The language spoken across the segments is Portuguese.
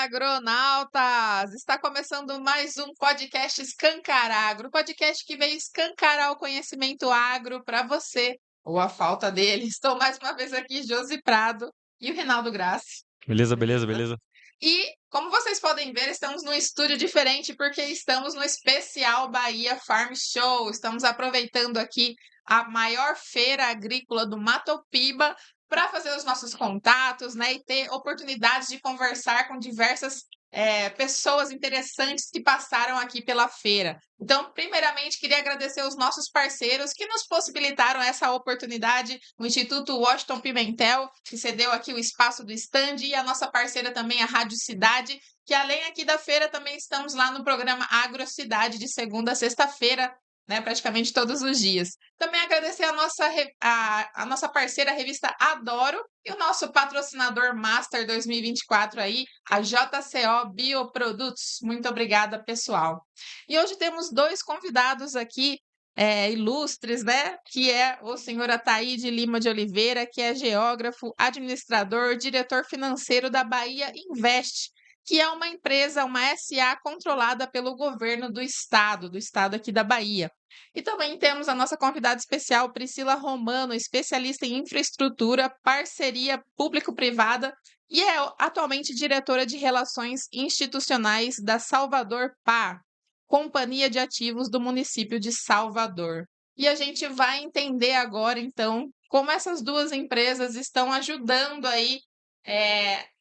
agronautas! Está começando mais um podcast Escancar Agro, podcast que veio escancarar o conhecimento agro para você, ou a falta dele. Estou mais uma vez aqui, Josi Prado e o Reinaldo Grassi. Beleza, beleza, beleza. E, como vocês podem ver, estamos num estúdio diferente porque estamos no especial Bahia Farm Show. Estamos aproveitando aqui a maior feira agrícola do Mato Piba para fazer os nossos contatos, né, e ter oportunidades de conversar com diversas pessoas interessantes que passaram aqui pela feira. Então, primeiramente, queria agradecer os nossos parceiros que nos possibilitaram essa oportunidade, o Instituto Washington Pimentel, que cedeu aqui o espaço do stand, e a nossa parceira também, a Rádio Cidade, que além aqui da feira, também estamos lá no programa Agrocidade, de segunda a sexta-feira, né, praticamente todos os dias. Também agradecer a nossa parceira, a revista Adoro, e o nosso patrocinador Master 2024 aí, a JCO Bioprodutos. Muito obrigada, pessoal. E hoje temos dois convidados aqui, ilustres, né? Que é o senhor Ataíde Lima de Oliveira, que é geógrafo, administrador, diretor financeiro da Bahia Invest, que é uma empresa, uma SA controlada pelo governo do estado aqui da Bahia. E também temos a nossa convidada especial, Priscila Romano, especialista em infraestrutura, parceria público-privada e é atualmente diretora de Relações Institucionais da Salvador PA, Companhia de Ativos do município de Salvador. E a gente vai entender agora, então, como essas duas empresas estão ajudando aí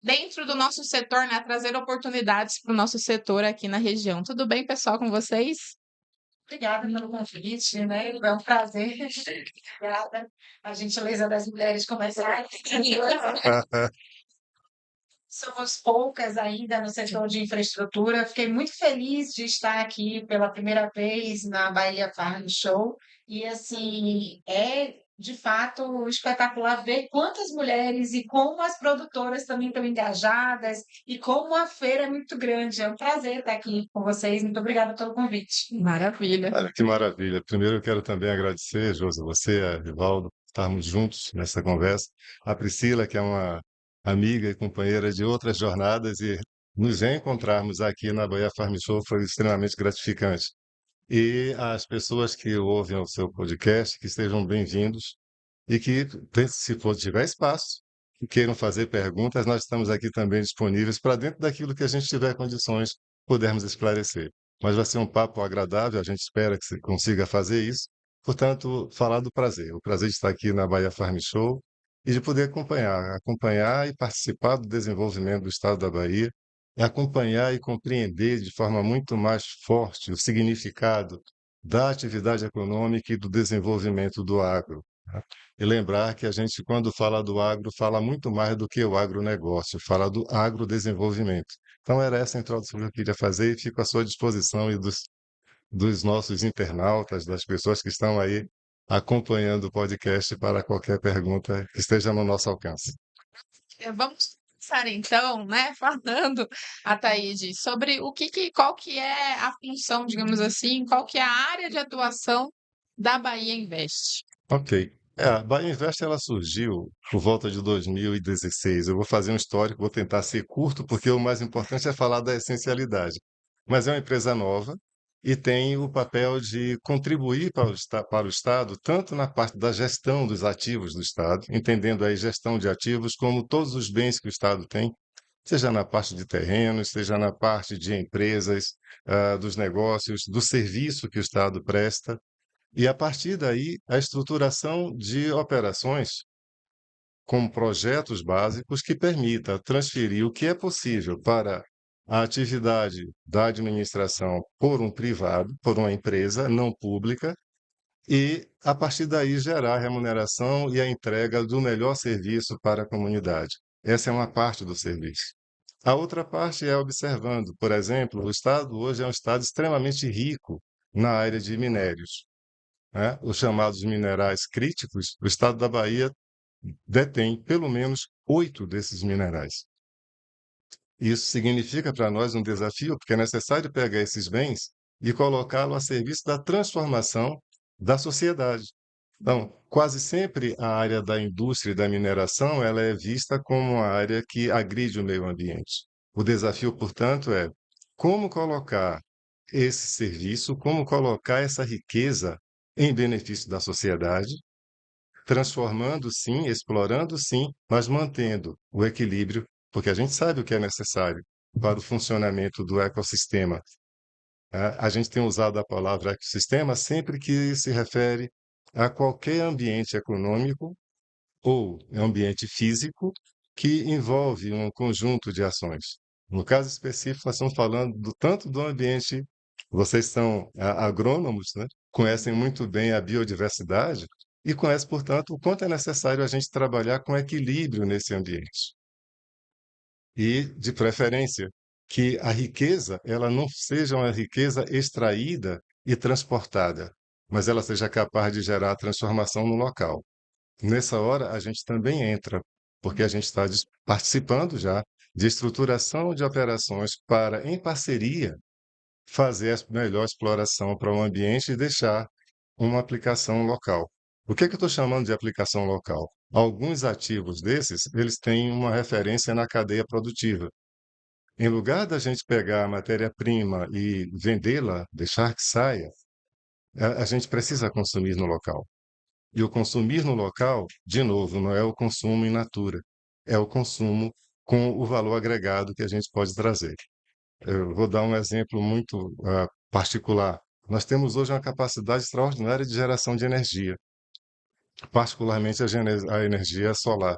dentro do nosso setor, né, a trazer oportunidades para o nosso setor aqui na região. Tudo bem, pessoal, com vocês? Obrigada pelo convite, né? É um prazer. Obrigada. A gentileza das mulheres começar. Somos poucas ainda no setor de infraestrutura. Fiquei muito feliz de estar aqui pela primeira vez na Bahia Farm Show. E, assim, é de fato espetacular ver quantas mulheres e como as produtoras também estão engajadas e como a feira é muito grande. É um prazer estar aqui com vocês. Muito obrigada pelo convite. Maravilha. Olha que maravilha. Primeiro eu quero também agradecer, Josi, você, a Rivaldo, estarmos juntos nessa conversa. A Priscila, que é uma amiga e companheira de outras jornadas, e nos reencontrarmos aqui na Bahia Farm Show foi extremamente gratificante. E as pessoas que ouvem o seu podcast, que estejam bem-vindos e que, se for tiver espaço, que queiram fazer perguntas, nós estamos aqui também disponíveis para dentro daquilo que a gente tiver condições, pudermos esclarecer. Mas vai ser um papo agradável, a gente espera que você consiga fazer isso. Portanto, falar do prazer, o prazer de estar aqui na Bahia Farm Show e de poder acompanhar e participar do desenvolvimento do estado da Bahia, e acompanhar e compreender de forma muito mais forte o significado da atividade econômica e do desenvolvimento do agro, né? E lembrar que a gente, quando fala do agro, fala muito mais do que o agronegócio, fala do agrodesenvolvimento. Então, era essa a introdução que eu queria fazer e fico à sua disposição e dos nossos internautas, das pessoas que estão aí acompanhando o podcast para qualquer pergunta que esteja no nosso alcance. Vamos começar então, né, falando, Ataíde, sobre qual que é a função, digamos assim, qual que é a área de atuação da Bahia Invest. Ok. A Bahia Invest ela surgiu por volta de 2016. Eu vou fazer um histórico, vou tentar ser curto, porque o mais importante é falar da essencialidade. Mas é uma empresa nova e tem o papel de contribuir para o Estado, tanto na parte da gestão dos ativos do Estado, entendendo aí gestão de ativos como todos os bens que o Estado tem, seja na parte de terrenos, seja na parte de empresas, dos negócios, do serviço que o Estado presta. E a partir daí, a estruturação de operações com projetos básicos que permita transferir o que é possível para a atividade da administração por um privado, por uma empresa não pública, e a partir daí gerar a remuneração e a entrega do melhor serviço para a comunidade. Essa é uma parte do serviço. A outra parte é observando, por exemplo, o Estado hoje é um Estado extremamente rico na área de minérios, né? Os chamados minerais críticos, o estado da Bahia detém pelo menos 8 desses minerais. Isso significa para nós um desafio, porque é necessário pegar esses bens e colocá-los a serviço da transformação da sociedade. Então, quase sempre a área da indústria e da mineração ela é vista como uma área que agride o meio ambiente. O desafio, portanto, é como colocar esse serviço, como colocar essa riqueza em benefício da sociedade, transformando sim, explorando sim, mas mantendo o equilíbrio, porque a gente sabe o que é necessário para o funcionamento do ecossistema. A gente tem usado a palavra ecossistema sempre que se refere a qualquer ambiente econômico ou ambiente físico que envolve um conjunto de ações. No caso específico, nós estamos falando tanto do ambiente, vocês são agrônomos, né? Conhecem muito bem a biodiversidade e conhecem, portanto, o quanto é necessário a gente trabalhar com equilíbrio nesse ambiente. E, de preferência, que a riqueza ela não seja uma riqueza extraída e transportada, mas ela seja capaz de gerar transformação no local. Nessa hora, a gente também entra, porque a gente está participando já de estruturação de operações para, em parceria, fazer a melhor exploração para o ambiente e deixar uma aplicação local. O que é que eu estou chamando de aplicação local? Alguns ativos desses, eles têm uma referência na cadeia produtiva. Em lugar da gente pegar a matéria-prima e vendê-la, deixar que saia, a gente precisa consumir no local. E o consumir no local, de novo, não é o consumo in natura, é o consumo com o valor agregado que a gente pode trazer. Eu vou dar um exemplo muito particular. Nós temos hoje uma capacidade extraordinária de geração de energia, particularmente a energia solar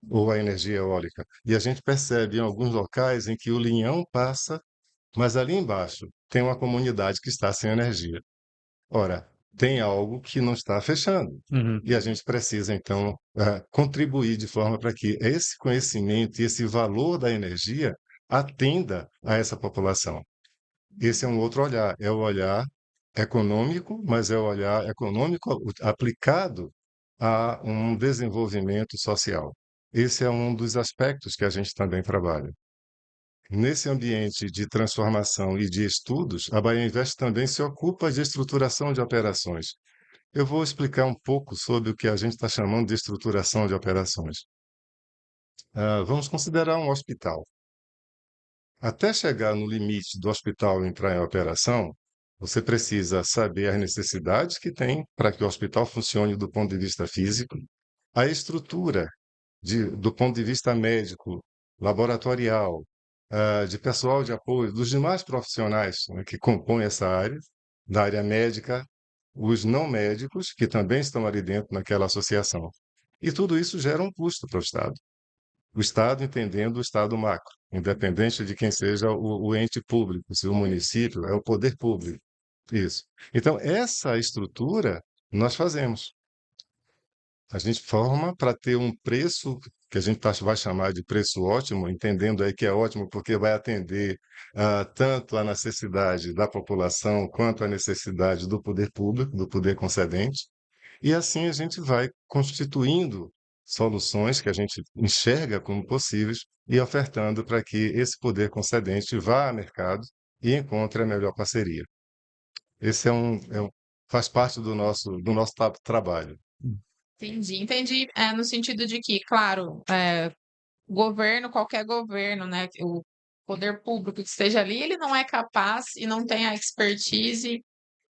ou a energia eólica. E a gente percebe em alguns locais em que o linhão passa, mas ali embaixo tem uma comunidade que está sem energia. Ora, tem algo que não está fechando. Uhum. E a gente precisa, então, contribuir de forma para que esse conhecimento e esse valor da energia atenda a essa população. Esse é um outro olhar, é o olhar econômico, mas é o olhar econômico aplicado a um desenvolvimento social. Esse é um dos aspectos que a gente também trabalha. Nesse ambiente de transformação e de estudos, a Bahia Invest também se ocupa de estruturação de operações. Eu vou explicar um pouco sobre o que a gente está chamando de estruturação de operações. Vamos considerar um hospital. Até chegar no limite do hospital entrar em operação, você precisa saber as necessidades que tem para que o hospital funcione do ponto de vista físico, a estrutura do ponto de vista médico, laboratorial, de pessoal de apoio, dos demais profissionais, né, que compõem essa área, da área médica, os não médicos, que também estão ali dentro naquela associação. E tudo isso gera um custo para o Estado. O Estado entendendo o Estado macro, independente de quem seja o ente público, se o município é o poder público. Isso. Então, essa estrutura nós fazemos. A gente forma para ter um preço que a gente vai chamar de preço ótimo, entendendo aí que é ótimo porque vai atender tanto a necessidade da população quanto a necessidade do poder público, do poder concedente. E assim a gente vai constituindo soluções que a gente enxerga como possíveis e ofertando para que esse poder concedente vá ao mercado e encontre a melhor parceria. Esse faz parte do nosso trabalho. Entendi. No sentido de que, claro, governo, qualquer governo, né, o poder público que esteja ali, ele não é capaz e não tem a expertise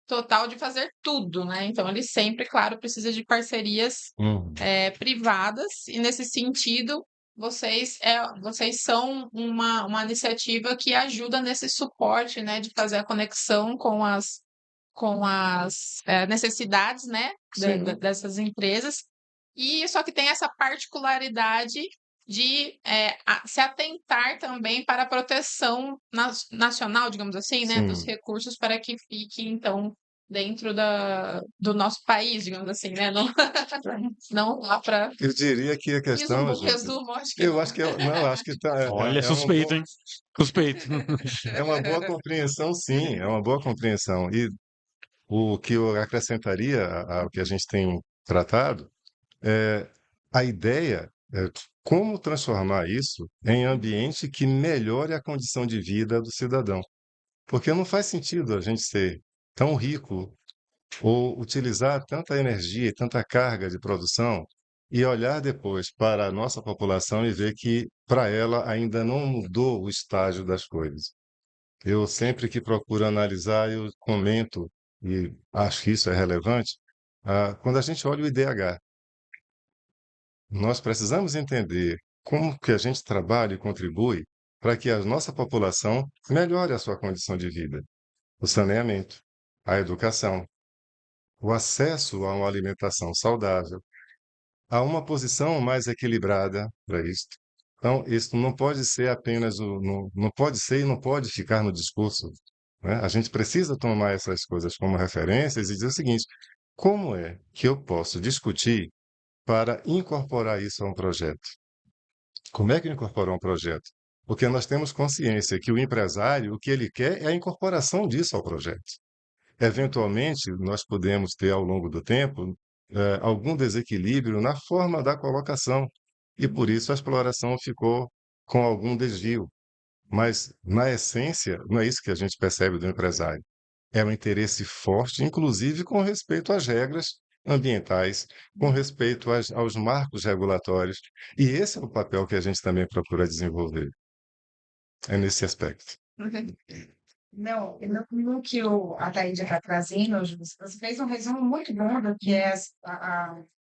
total de fazer tudo, né? Então, ele sempre, claro, precisa de parcerias Uhum. privadas, e nesse sentido, vocês são uma iniciativa que ajuda nesse suporte, né, de fazer a conexão com as necessidades, né, Sim. dessas empresas, e só que tem essa particularidade de se atentar também para a proteção nacional, digamos assim, né, dos Sim. recursos para que fique, então, dentro do nosso país, digamos assim, né, não, não lá para... Eu diria que a questão, Júlia, Resumo, acho que eu não. acho que não, acho que Olha, suspeito, hein? Suspeito. é uma boa compreensão, sim, é uma boa compreensão. E o que eu acrescentaria ao que a gente tem tratado é a ideia é como transformar isso em ambiente que melhore a condição de vida do cidadão. Porque não faz sentido a gente ser tão rico ou utilizar tanta energia e tanta carga de produção e olhar depois para a nossa população e ver que para ela ainda não mudou o estágio das coisas. Eu sempre que procuro analisar, eu comento, e acho que isso é relevante, quando a gente olha o IDH, nós precisamos entender como que a gente trabalha e contribui para que a nossa população melhore a sua condição de vida, o saneamento, a educação, o acesso a uma alimentação saudável, a uma posição mais equilibrada para isso. Então, isso não pode ser apenas não pode ser e não pode ficar no discurso, né? A gente precisa tomar essas coisas como referências e dizer o seguinte: como é que eu posso discutir para incorporar isso a um projeto? Como é que incorporar um projeto? Porque nós temos consciência que o empresário, o que ele quer é a incorporação disso ao projeto. Eventualmente, nós podemos ter, ao longo do tempo, algum desequilíbrio na forma da colocação, e por isso a exploração ficou com algum desvio. Mas, na essência, não é isso que a gente percebe do empresário. É um interesse forte, inclusive com respeito às regras ambientais, com respeito aos marcos regulatórios. E esse é o papel que a gente também procura desenvolver. É nesse aspecto. Não, no que o Ataíde está trazendo, você fez um resumo muito bom do que é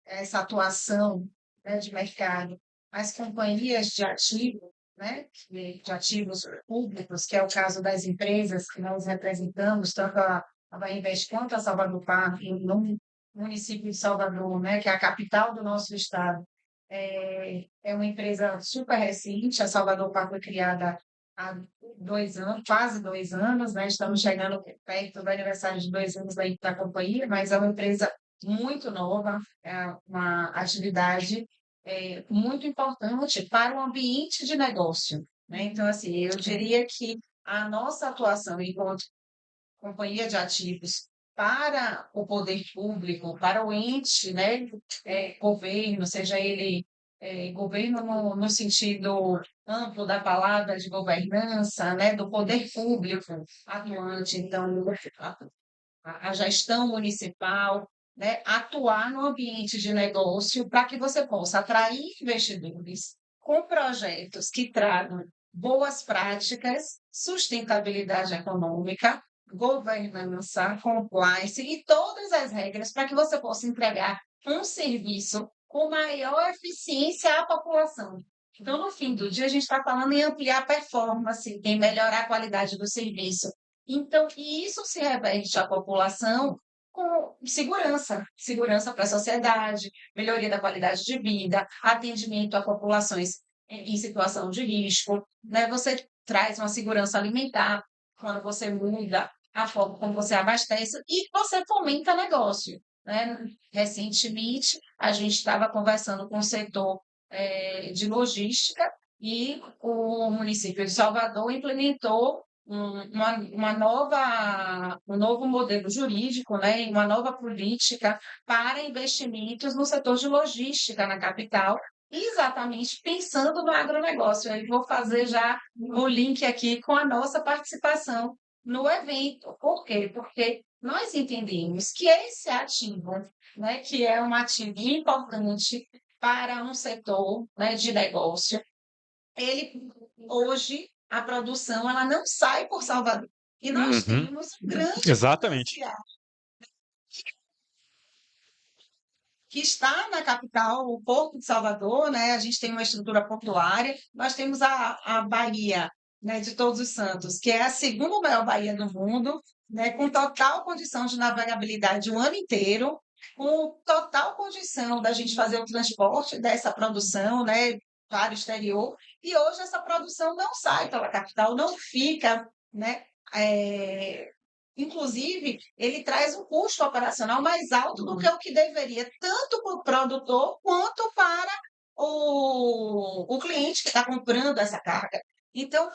essa atuação, né, de mercado. As companhias de ativos, né, de ativos públicos, que é o caso das empresas que nós representamos, tanto a Bahia Invest quanto a Salvador Parque, no município de Salvador, né, que é a capital do nosso estado. É uma empresa super recente, a Salvador Parque foi criada há 2 anos, quase 2 anos, né? Estamos chegando perto do aniversário de 2 anos da companhia, mas é uma empresa muito nova, é uma atividade muito importante para o ambiente de negócio, né? Então, assim, eu diria que a nossa atuação enquanto companhia de ativos para o poder público, para o ente, né, governo, seja ele governo no sentido amplo da palavra de governança, né, do poder público atuante, então a gestão municipal, né, atuar no ambiente de negócio para que você possa atrair investidores com projetos que tragam boas práticas, sustentabilidade econômica, governança, compliance e todas as regras para que você possa entregar um serviço com maior eficiência à população. Então, no fim do dia, a gente está falando em ampliar a performance, em melhorar a qualidade do serviço. Então, e isso se reverte à população com segurança para a sociedade, melhoria da qualidade de vida, atendimento a populações em situação de risco, né? Você traz uma segurança alimentar quando você muda a forma como você abastece e você fomenta negócio, né? Recentemente, a gente estava conversando com o setor de logística e o município de Salvador implementou um novo modelo jurídico, né, e uma nova política para investimentos no setor de logística na capital, exatamente pensando no agronegócio. Eu vou fazer já o link aqui com a nossa participação no evento. Por quê? Porque nós entendemos que esse ativo, né, que é um ativo importante para um setor, né, de negócio, ele hoje a produção ela não sai por Salvador. E nós Uhum. temos um grande Exatamente. potencial que está na capital, o Porto de Salvador, né? A gente tem uma estrutura portuária, nós temos a Baía, né, de Todos os Santos, que é a segunda maior baía do mundo, né, com total condição de navegabilidade o ano inteiro, com total condição da gente fazer o transporte dessa produção, né, para o exterior. E hoje essa produção não sai pela capital, não fica, né, inclusive, ele traz um custo operacional mais alto do que o que deveria, tanto para o produtor quanto para o cliente que está comprando essa carga. Então,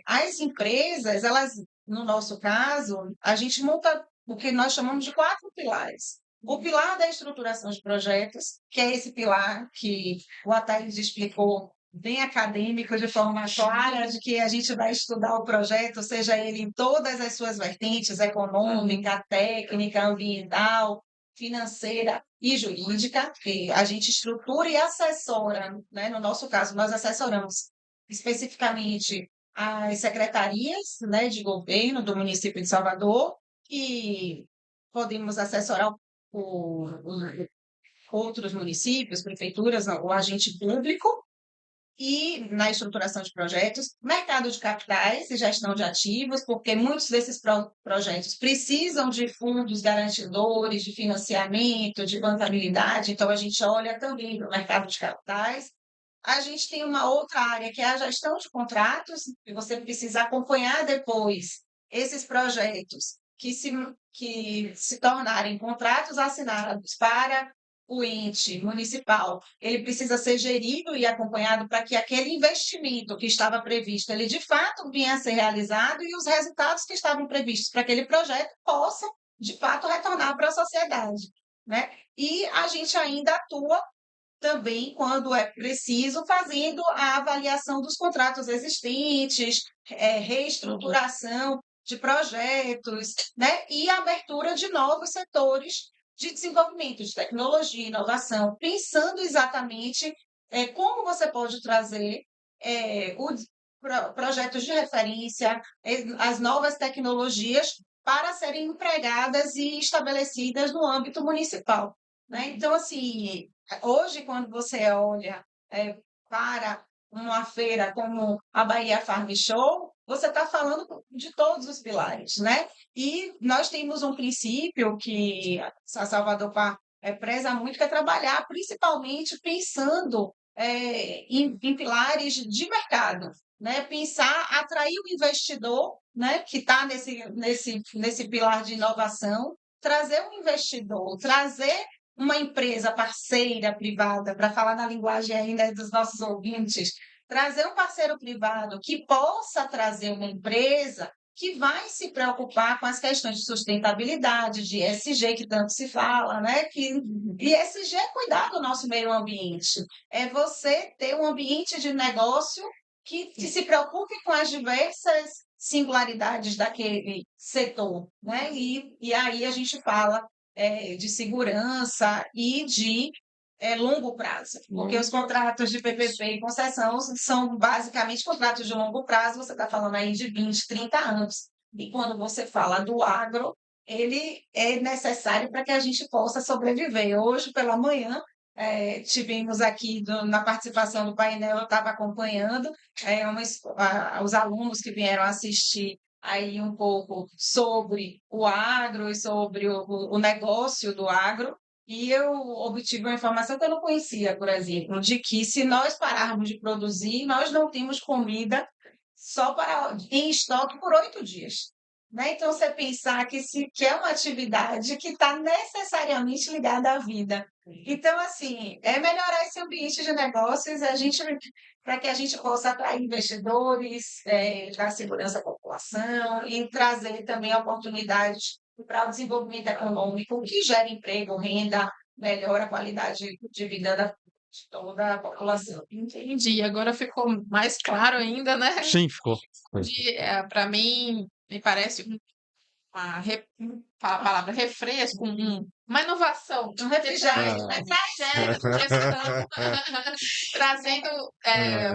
as empresas, elas, no nosso caso, a gente monta o que nós chamamos de 4 pilares. O pilar da estruturação de projetos, que é esse pilar que o Ataíde explicou bem acadêmico, de forma clara, de que a gente vai estudar o projeto, seja ele em todas as suas vertentes, econômica, técnica, ambiental, financeira e jurídica, que a gente estrutura e assessora, né? No nosso caso, nós assessoramos especificamente as secretarias, né, de governo do município de Salvador, e podemos assessorar outros municípios, prefeituras, o agente público, e na estruturação de projetos, mercado de capitais e gestão de ativos, porque muitos desses projetos precisam de fundos garantidores, de financiamento, de bancabilidade, então a gente olha também para o mercado de capitais. A gente tem uma outra área que é a gestão de contratos, que você precisa acompanhar depois esses projetos que se tornarem contratos assinados para o ente municipal, ele precisa ser gerido e acompanhado para que aquele investimento que estava previsto, ele de fato venha a ser realizado e os resultados que estavam previstos para aquele projeto possam, de fato, retornar para a sociedade, né? E a gente ainda atua também, quando é preciso, fazendo a avaliação dos contratos existentes, reestruturação de projetos, né? E abertura de novos setores de desenvolvimento, de tecnologia, inovação, pensando exatamente como você pode trazer projetos de referência, as novas tecnologias para serem empregadas e estabelecidas no âmbito municipal, né? Então, assim, hoje, quando você olha para uma feira como a Bahia Farm Show, você está falando de todos os pilares, né? E nós temos um princípio que a Salvador preza muito, que é trabalhar principalmente pensando em pilares de mercado, né? Pensar, atrair o investidor, né? Que está nesse pilar de inovação, trazer um investidor, trazer uma empresa parceira privada, para falar na linguagem ainda dos nossos ouvintes, trazer um parceiro privado que possa trazer uma empresa que vai se preocupar com as questões de sustentabilidade, de ESG, que tanto se fala, né? E ESG é cuidar do nosso meio ambiente, é você ter um ambiente de negócio que se preocupe com as diversas singularidades daquele setor, né? E aí a gente fala de segurança e de longo prazo, porque os contratos de PPP e concessão são basicamente contratos de longo prazo, você está falando aí de 20, 30 anos. E quando você fala do agro, ele é necessário para que a gente possa sobreviver. Hoje, pela manhã, tivemos aqui na participação do painel, eu estava acompanhando os alunos que vieram assistir aí um pouco sobre o agro e sobre o negócio do agro, e eu obtive uma informação que eu não conhecia, por exemplo, de que se nós pararmos de produzir, nós não temos comida em estoque por 8 dias. Né? Então, você pensar que é uma atividade que está necessariamente ligada à vida. Então, assim, é melhorar esse ambiente de negócios, para que a gente possa atrair investidores, dar segurança à população e trazer também oportunidades para o desenvolvimento econômico, que gera emprego, renda, melhora a qualidade de vida de toda a população. Entendi. Agora ficou mais claro ainda, né? Sim, ficou. Para mim, me parece fala a palavra refresco, uma inovação, Um refrigério, né? Gestão, trazendo,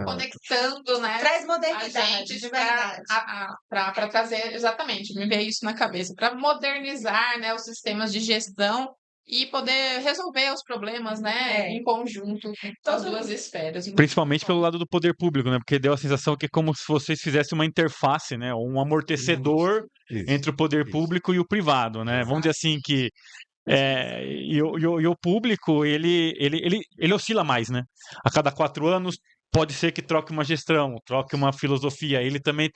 conectando, né? Traz A modernidade, gente de verdade. para trazer, exatamente, me veio isso na cabeça, para modernizar, né, os sistemas de gestão e poder resolver os problemas, né, em conjunto, as duas esferas. Principalmente pelo lado do poder público, né? Porque deu a sensação que é como se vocês fizessem uma interface, né? Um amortecedor Isso, entre o poder isso. público e o privado, né? Vamos dizer assim que o público ele oscila mais, né? A cada 4 anos pode ser que troque uma gestão, troque uma filosofia. Ele também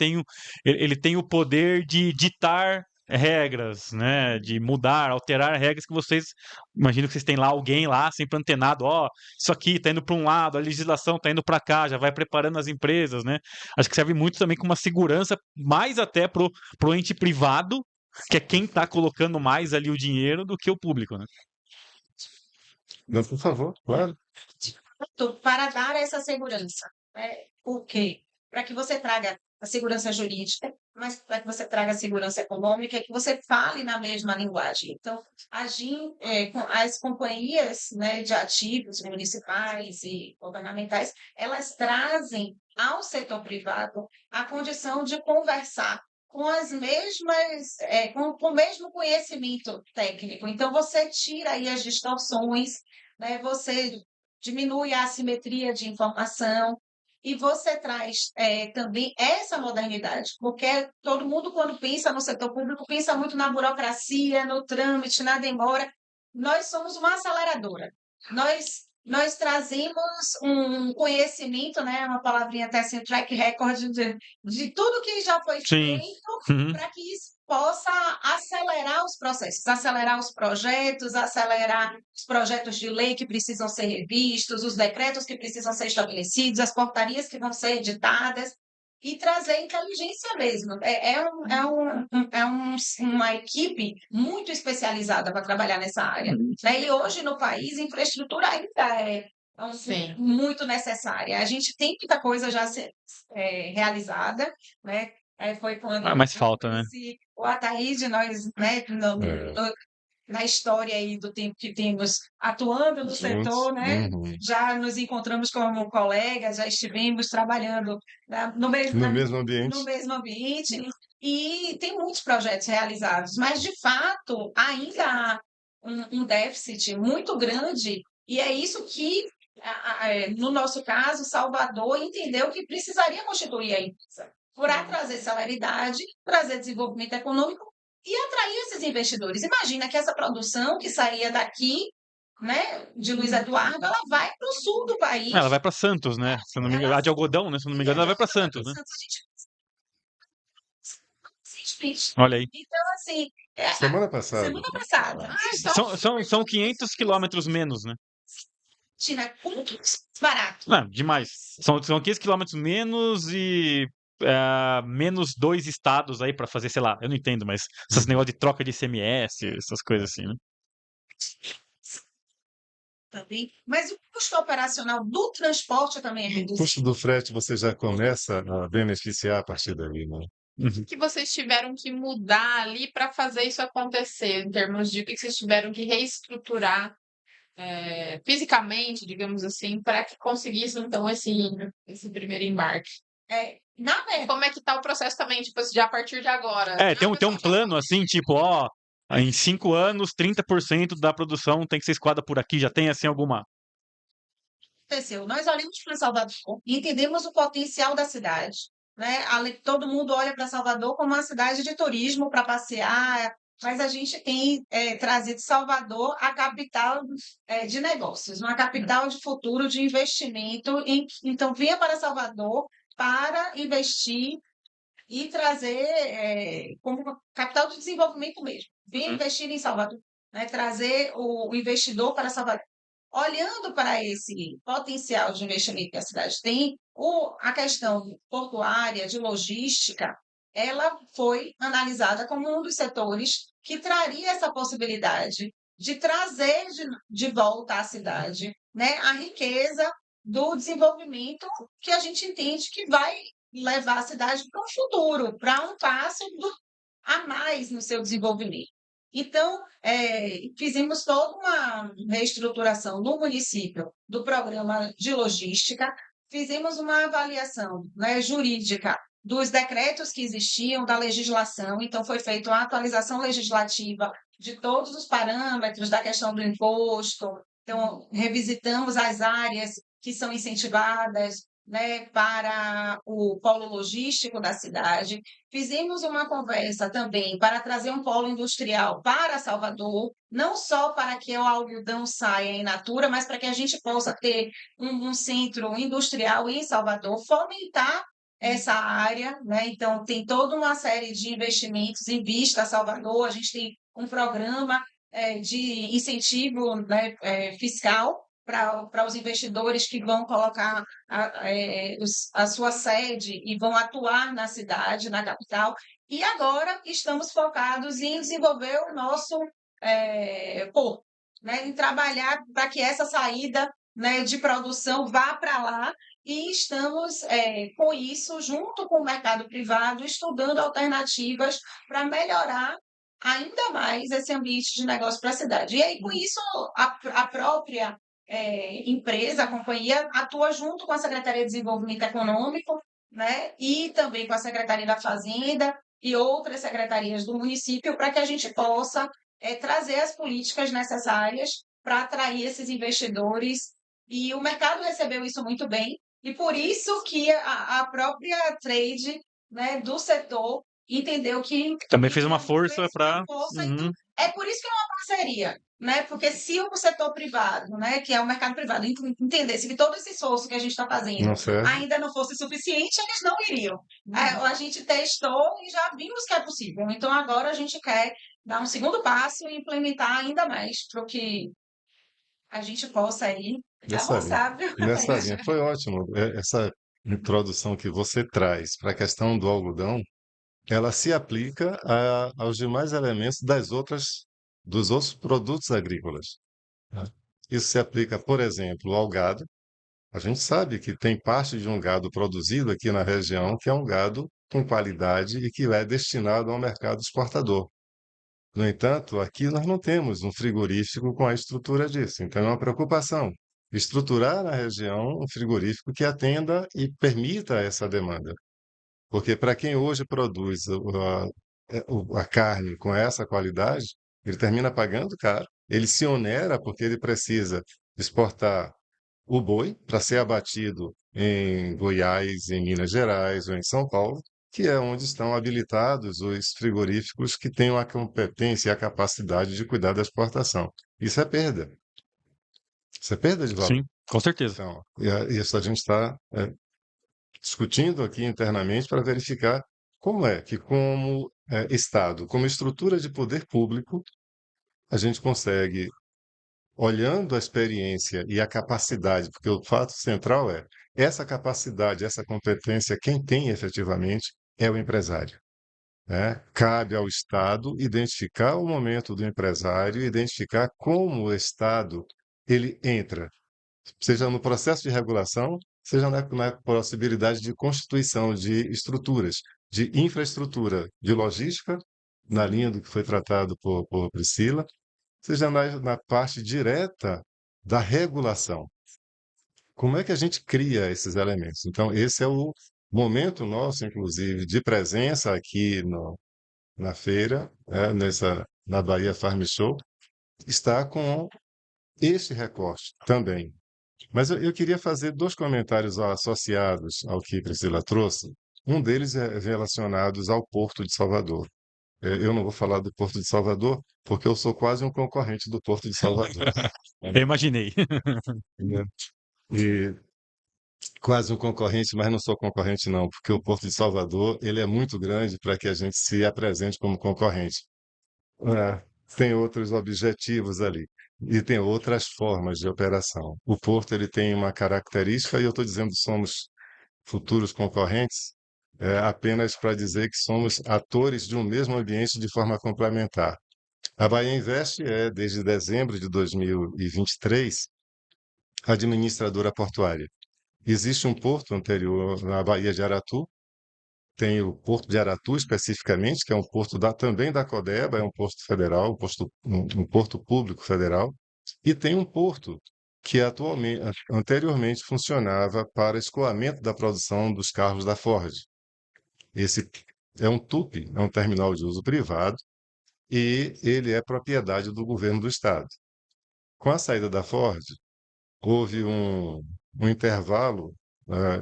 ele tem o poder de ditar regras, né? De mudar, alterar regras que vocês imagino que vocês têm lá alguém lá sempre antenado, ó, isso aqui tá indo para um lado, a legislação tá indo para cá, já vai preparando as empresas, né? Acho que serve muito também com uma segurança mais até pro ente privado, que é quem está colocando mais ali o dinheiro do que o público, né? Não, por favor, claro. Para dar essa segurança. Por quê? Para que você traga a segurança jurídica, mas para que você traga a segurança econômica, que você fale na mesma linguagem. Então, as companhias, né, de ativos municipais e governamentais, elas trazem ao setor privado a condição de conversar com as mesmas, com o mesmo conhecimento técnico. Então, você tira aí as distorções, né? Você diminui a assimetria de informação e você traz também essa modernidade, porque todo mundo, quando pensa no setor público, pensa muito na burocracia, no trâmite, na demora. Nós somos uma aceleradora. Nós trazemos um conhecimento, né, uma palavrinha até assim, track record de tudo que já foi Sim. feito Uhum. para que isso possa acelerar os processos, acelerar os projetos, acelerar os projetos de lei que precisam ser revistos, os decretos que precisam ser estabelecidos, as portarias que vão ser editadas e trazer inteligência mesmo. Uma equipe muito especializada para trabalhar nessa área, né? E hoje no país, infraestrutura ainda é Sim. muito necessária. A gente tem muita coisa já realizada, né? Foi quando Mas falta, né? o Ataíde, nós, né, na história aí do tempo que temos atuando no Juntos. setor, né? Uhum. Já nos encontramos como colegas, já estivemos trabalhando no mesmo, No mesmo ambiente. no mesmo ambiente e tem muitos projetos realizados, mas de fato ainda há um déficit muito grande e é isso que, no nosso caso, Salvador entendeu que precisaria constituir a empresa para trazer celeridade, trazer desenvolvimento econômico e atrair esses investidores. Imagina que essa produção que saía daqui, né, de Luiz Eduardo, ela vai para o sul do país. Ela vai para Santos, né? Se eu não me engano, Ela- a de algodão, né? Se eu não me engano, ela vai para Santos, né? Olha aí. Então, assim, Semana passada. semana passada, São 500 quilômetros menos, né? China, muito barato. Não, demais. São 15 quilômetros menos e menos 2 estados aí para fazer, sei lá, eu não entendo, mas esses negócio de troca de ICMS, essas coisas assim, né? Também, mas o custo operacional do transporte também é O reduzido. custo do frete você já começa a beneficiar a partir daí, né? Uhum. Que vocês tiveram que mudar ali para fazer isso acontecer, em termos de o que vocês tiveram que reestruturar fisicamente, digamos assim, para que conseguissem, então, esse primeiro embarque? Na verdade, Como é que tá o processo também, tipo, já a partir de agora? Tem um plano assim, tipo, ó, em 5 anos, 30% da produção tem que ser escoada por aqui, já tem assim alguma. aconteceu? Nós olhamos para Salvador e entendemos o potencial da cidade, né? Todo mundo olha para Salvador como uma cidade de turismo para passear, mas a gente tem trazido Salvador a capital de negócios, uma capital de futuro, de investimento. Então, venha para Salvador para investir e trazer como capital de desenvolvimento mesmo. Venha investir em Salvador, né? Trazer o investidor para Salvador. Olhando para esse potencial de investimento que a cidade tem, a questão portuária, de logística, ela foi analisada como um dos setores que traria essa possibilidade de trazer de volta à cidade, né, a riqueza do desenvolvimento que a gente entende que vai levar a cidade para um futuro, para um passo a mais no seu desenvolvimento. Então, fizemos toda uma reestruturação no município do programa de logística, fizemos uma avaliação, né, jurídica dos decretos que existiam, da legislação, então foi feita uma atualização legislativa de todos os parâmetros da questão do imposto, então revisitamos as áreas que são incentivadas, né, para o polo logístico da cidade. Fizemos uma conversa também para trazer um polo industrial para Salvador, não só para que o algodão saia em natura, mas para que a gente possa ter um centro industrial em Salvador, fomentar essa área, né? Então, tem toda uma série de investimentos em vista a Salvador, a gente tem um programa de incentivo, né, fiscal para os investidores que vão colocar a sua sede e vão atuar na cidade, na capital. E agora estamos focados em desenvolver o nosso porto, né, em trabalhar para que essa saída né, de produção vá para lá e estamos, com isso, junto com o mercado privado, estudando alternativas para melhorar ainda mais esse ambiente de negócio para a cidade. E aí, com isso, a própria empresa, a companhia, atua junto com a Secretaria de Desenvolvimento Econômico, né, e também com a Secretaria da Fazenda e outras secretarias do município para que a gente possa trazer as políticas necessárias para atrair esses investidores. E o mercado recebeu isso muito bem, e por isso que a própria trade, né, do setor entendeu que Também fez uma realmente força fez para. uma força. Então, é por isso que é uma parceria, né? Porque se o setor privado, né, que é o mercado privado, entendesse que todo esse esforço que a gente está fazendo Não serve? ainda não fosse suficiente, eles não iriam. A gente testou e já vimos que é possível. Então, agora a gente quer dar um segundo passo e implementar ainda mais para que a gente possa aí Nessa linha. avançar, viu? Nessa linha. Foi ótimo. Essa introdução que você traz para a questão do algodão, ela se aplica aos demais elementos dos outros produtos agrícolas, né? Isso se aplica, por exemplo, ao gado. A gente sabe que tem parte de um gado produzido aqui na região que é um gado com qualidade e que é destinado ao mercado exportador. No entanto, aqui nós não temos um frigorífico com a estrutura disso, então é uma preocupação estruturar na região um frigorífico que atenda e permita essa demanda. Porque para quem hoje produz a carne com essa qualidade, ele termina pagando caro. Ele se onera porque ele precisa exportar o boi para ser abatido em Goiás, em Minas Gerais ou em São Paulo, que é onde estão habilitados os frigoríficos que têm a competência e a capacidade de cuidar da exportação. Isso é perda. Isso é perda de valor. Sim, com certeza. Então, isso a gente está discutindo aqui internamente para verificar como é que, como Estado, como estrutura de poder público, a gente consegue, olhando a experiência e a capacidade, porque o fato central é essa capacidade, essa competência, quem tem efetivamente é o empresário, né? Cabe ao Estado identificar o momento do empresário, identificar como o Estado ele entra, seja no processo de regulação, seja na possibilidade de constituição de estruturas, de infraestrutura, de logística, na linha do que foi tratado por Priscila, seja na parte direta da regulação. Como é que a gente cria esses elementos? Então, esse é o momento nosso, inclusive, de presença aqui na feira, na Bahia Farm Show, está com este recorte também. Mas eu queria fazer dois comentários associados ao que Priscila trouxe. Um deles é relacionado ao Porto de Salvador. Eu não vou falar do Porto de Salvador, porque eu sou quase um concorrente do Porto de Salvador, Eu imaginei. né? E quase um concorrente, mas não sou concorrente não, porque o Porto de Salvador, ele é muito grande para que a gente se apresente como concorrente. Tem outros objetivos ali e tem outras formas de operação. O Porto ele tem uma característica, e eu estou dizendo somos futuros concorrentes, apenas para dizer que somos atores de um mesmo ambiente de forma complementar. A Bahia Invest é, desde dezembro de 2023, administradora portuária. Existe um porto anterior na Baía de Aratu, tem o Porto de Aratu especificamente, que é um porto também da Codeba, é um porto federal, um porto público federal, e tem um porto que anteriormente funcionava para escoamento da produção dos carros da Ford. Esse é um TUP, é um terminal de uso privado, e ele é propriedade do governo do estado. Com a saída da Ford, houve um intervalo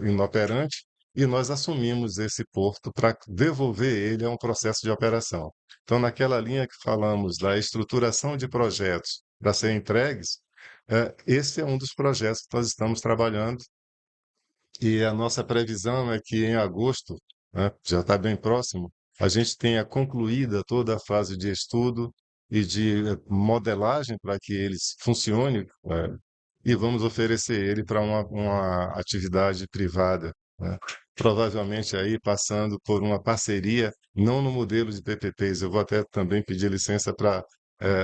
inoperante e nós assumimos esse porto para devolver ele a um processo de operação. Então, naquela linha que falamos da estruturação de projetos para serem entregues, esse é um dos projetos que nós estamos trabalhando e a nossa previsão é que em agosto, né, já está bem próximo, a gente tenha concluída toda a fase de estudo e de modelagem para que ele funcione, e vamos oferecer ele para uma atividade privada, né? Provavelmente aí passando por uma parceria, não no modelo de PPPs. Eu vou até também pedir licença para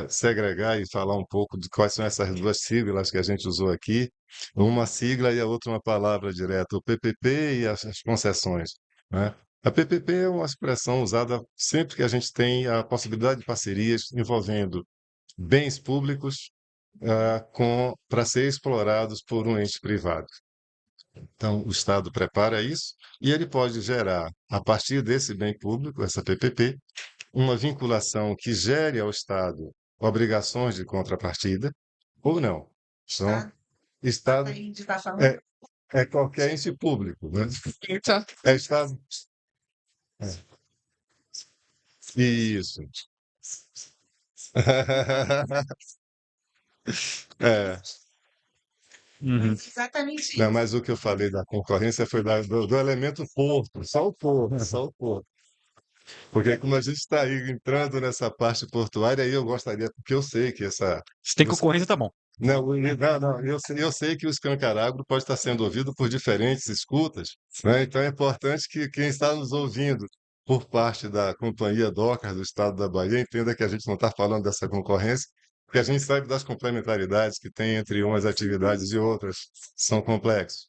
segregar e falar um pouco de quais são essas duas siglas que a gente usou aqui, Uma sigla e a outra uma palavra direta, o PPP e as concessões, né? A PPP é uma expressão usada sempre que a gente tem a possibilidade de parcerias envolvendo bens públicos para ser explorados por um ente privado. Então, o Estado prepara isso e ele pode gerar, a partir desse bem público, essa PPP, uma vinculação que gere ao Estado obrigações de contrapartida ou não. Então, Está, Estado a gente está falando. é, é qualquer ente público, né? Então, É Estado. Isso. É. Uhum. Mas exatamente Não, isso. mas o que eu falei da concorrência foi do elemento porto, só o porto, só o porto. Porque como a gente está aí entrando nessa parte portuária, aí eu gostaria, porque eu sei que essa. Se tem Você, concorrência, tá bom. não, eu sei que o escancaragro pode estar sendo ouvido por diferentes escutas, né? Então é importante que quem está nos ouvindo por parte da Companhia Docas do Estado da Bahia entenda que a gente não está falando dessa concorrência, porque a gente sabe das complementaridades que tem entre umas atividades e outras, são complexos.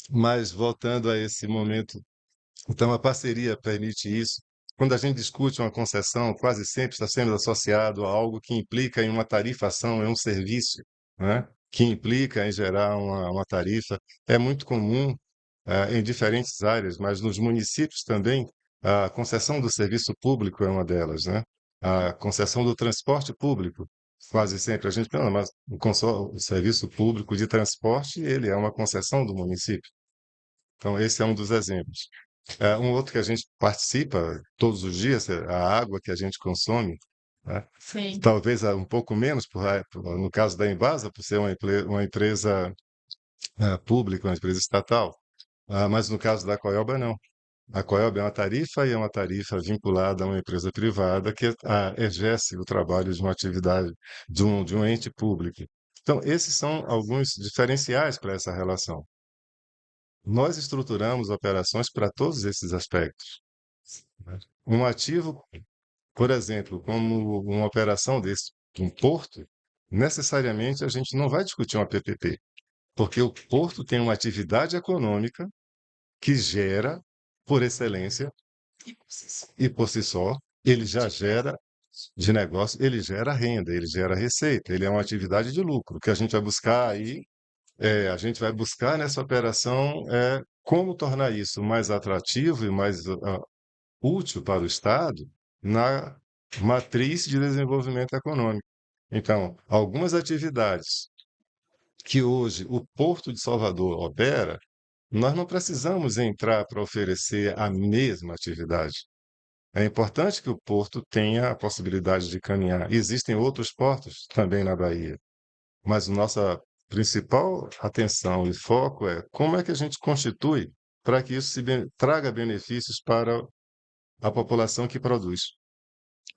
Mas voltando a esse momento, então a parceria permite isso. Quando a gente discute uma concessão, quase sempre está sendo associado a algo que implica em uma tarifação, em um serviço, né? Que implica em gerar uma tarifa. É muito comum em diferentes áreas, mas nos municípios também, a concessão do serviço público é uma delas, né? A concessão do transporte público. Quase sempre a gente pensa, mas o serviço público de transporte, ele é uma concessão do município. Então, esse é um dos exemplos. Um outro que a gente participa todos os dias é a água que a gente consome, né? sim. Talvez um pouco menos, no caso da Embasa, por ser uma empresa pública, uma empresa estatal. Mas no caso da Coelba, não. A Coelba é uma tarifa e é uma tarifa vinculada a uma empresa privada que exerce o trabalho de uma atividade de um ente público. Então, esses são alguns diferenciais para essa relação. Nós estruturamos operações para todos esses aspectos, né? Um ativo, por exemplo, como uma operação desse, um porto, necessariamente a gente não vai discutir uma PPP, porque o porto tem uma atividade econômica que gera, por excelência, e por si só, ele já gera de negócio, ele gera renda, ele gera receita, ele é uma atividade de lucro. O que a gente vai buscar aí, a gente vai buscar nessa operação como tornar isso mais atrativo e mais útil para o Estado na matriz de desenvolvimento econômico. Então, algumas atividades que hoje o Porto de Salvador opera, nós não precisamos entrar para oferecer a mesma atividade. É importante que o porto tenha a possibilidade de caminhar. Existem outros portos também na Bahia, mas nossa principal atenção e foco é como é que a gente constitui para que isso traga benefícios para a população que produz.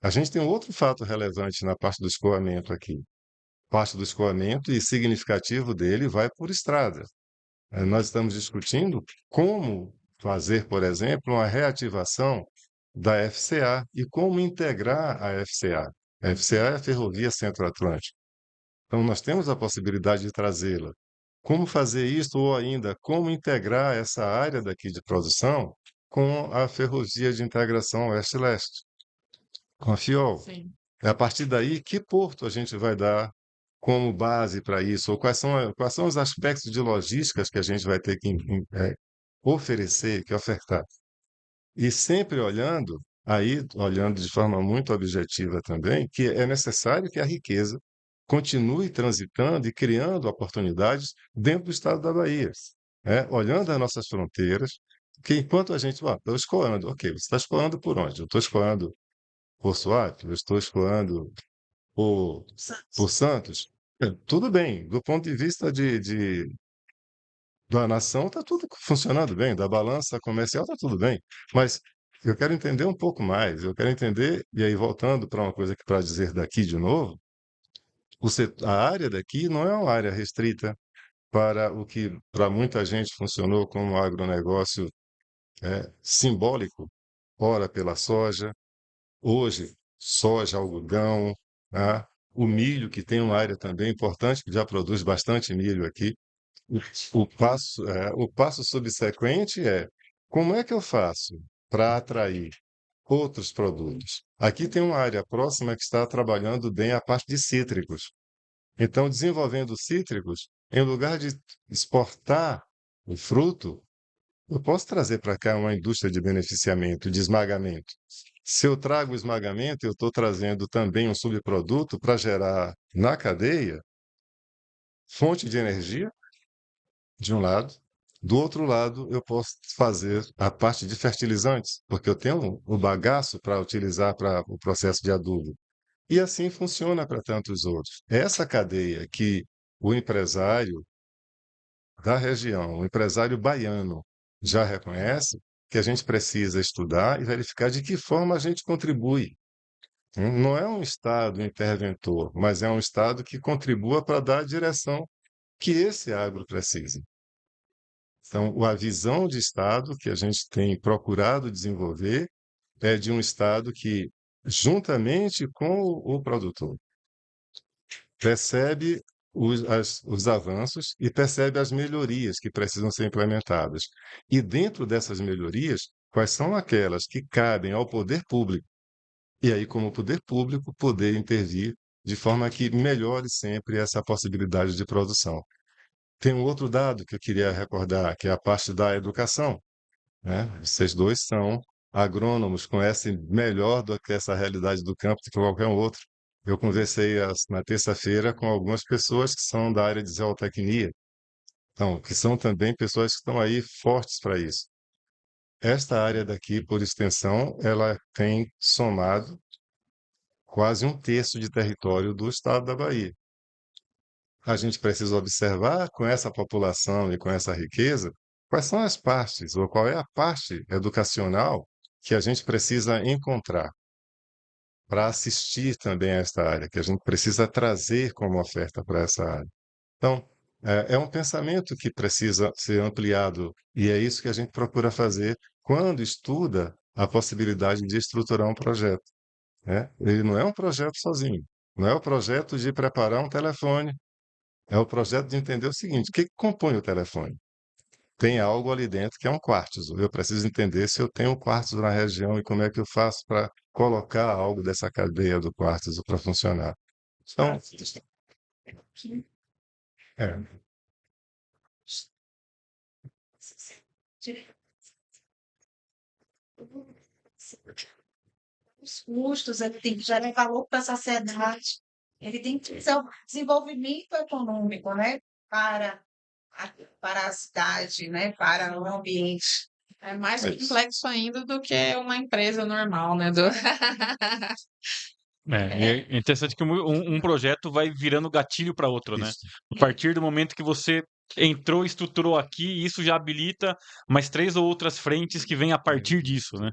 A gente tem um outro fato relevante na parte do escoamento aqui. Parte do escoamento e significativo dele vai por estrada. Nós estamos discutindo como fazer, por exemplo, uma reativação da FCA e como integrar a FCA. A FCA é a Ferrovia Centro-Atlântica. Então, nós temos a possibilidade de trazê-la. Como fazer isso, ou ainda, como integrar essa área daqui de produção com a Ferrovia de Integração Oeste-Leste, com a FIOL. Sim. A partir daí, que porto a gente vai dar como base para isso? Ou quais são os aspectos de logísticas que a gente vai ter que oferecer, que ofertar? E sempre olhando de forma muito objetiva também, que é necessário que a riqueza continue transitando e criando oportunidades dentro do estado da Bahia, olhando as nossas fronteiras, que enquanto a gente, estou escoando, ok, você está escoando por onde? Eu estou escoando por Suape, eu estou escoando por Santos. Tudo bem, do ponto de vista da nação, está tudo funcionando bem, da balança comercial está tudo bem, mas eu quero entender um pouco mais, eu quero entender, e aí voltando para uma coisa que para dizer daqui de novo, a área daqui não é uma área restrita para o que para muita gente funcionou como um agronegócio simbólico, ora pela soja, hoje soja, algodão, né? O milho, que tem uma área também importante, que já produz bastante milho aqui. o passo subsequente é como é que eu faço para atrair outros produtos? Aqui tem uma área próxima que está trabalhando bem a parte de cítricos. Então, desenvolvendo cítricos, em lugar de exportar o fruto, eu posso trazer para cá uma indústria de beneficiamento, de esmagamento. Se eu trago o esmagamento, eu estou trazendo também um subproduto para gerar na cadeia fonte de energia, de um lado. Do outro lado, eu posso fazer a parte de fertilizantes, porque eu tenho o bagaço para utilizar para o processo de adubo. E assim funciona para tantos outros. É essa cadeia que o empresário da região, o empresário baiano, já reconhece que a gente precisa estudar e verificar de que forma a gente contribui. Não é um Estado interventor, mas é um Estado que contribua para dar a direção que esse agro precisa. Então, a visão de Estado que a gente tem procurado desenvolver é de um Estado que, juntamente com o produtor, percebe os avanços e percebe as melhorias que precisam ser implementadas. E dentro dessas melhorias, quais são aquelas que cabem ao poder público? E aí, como poder público, poder intervir de forma que melhore sempre essa possibilidade de produção. Tem um outro dado que eu queria recordar, que é a parte da educação, né? Vocês dois são agrônomos, conhecem melhor do que essa realidade do campo do que qualquer outro. Eu conversei na terça-feira com algumas pessoas que são da área de zootecnia, então, que são também pessoas que estão aí fortes para isso. Esta área daqui, por extensão, ela tem somado quase um terço de território do estado da Bahia. A gente precisa observar com essa população e com essa riqueza, quais são as partes, ou qual é a parte educacional que a gente precisa encontrar para assistir também a esta área, que a gente precisa trazer como oferta para essa área. Então, é um pensamento que precisa ser ampliado, e é isso que a gente procura fazer quando estuda a possibilidade de estruturar um projeto, né? Ele não é um projeto sozinho, não é o projeto de preparar um telefone, é o projeto de entender o seguinte: o que compõe o telefone? Tem algo ali dentro que é um quartzo. Eu preciso entender se eu tenho um quartzo na região e como é que eu faço para colocar algo dessa cadeia do quartzo para funcionar. Então, é, Os custos, ele tem que gerar valor para a sociedade, ele tem que ser um desenvolvimento econômico, né, para a, para a cidade, né, para o ambiente. É mais é isso. complexo ainda do que uma empresa normal, né? É, e é interessante que um projeto vai virando gatilho para outro, né? Isso. A partir do momento que você entrou, estruturou aqui, isso já habilita mais 3 ou outras frentes que vêm a partir disso, né?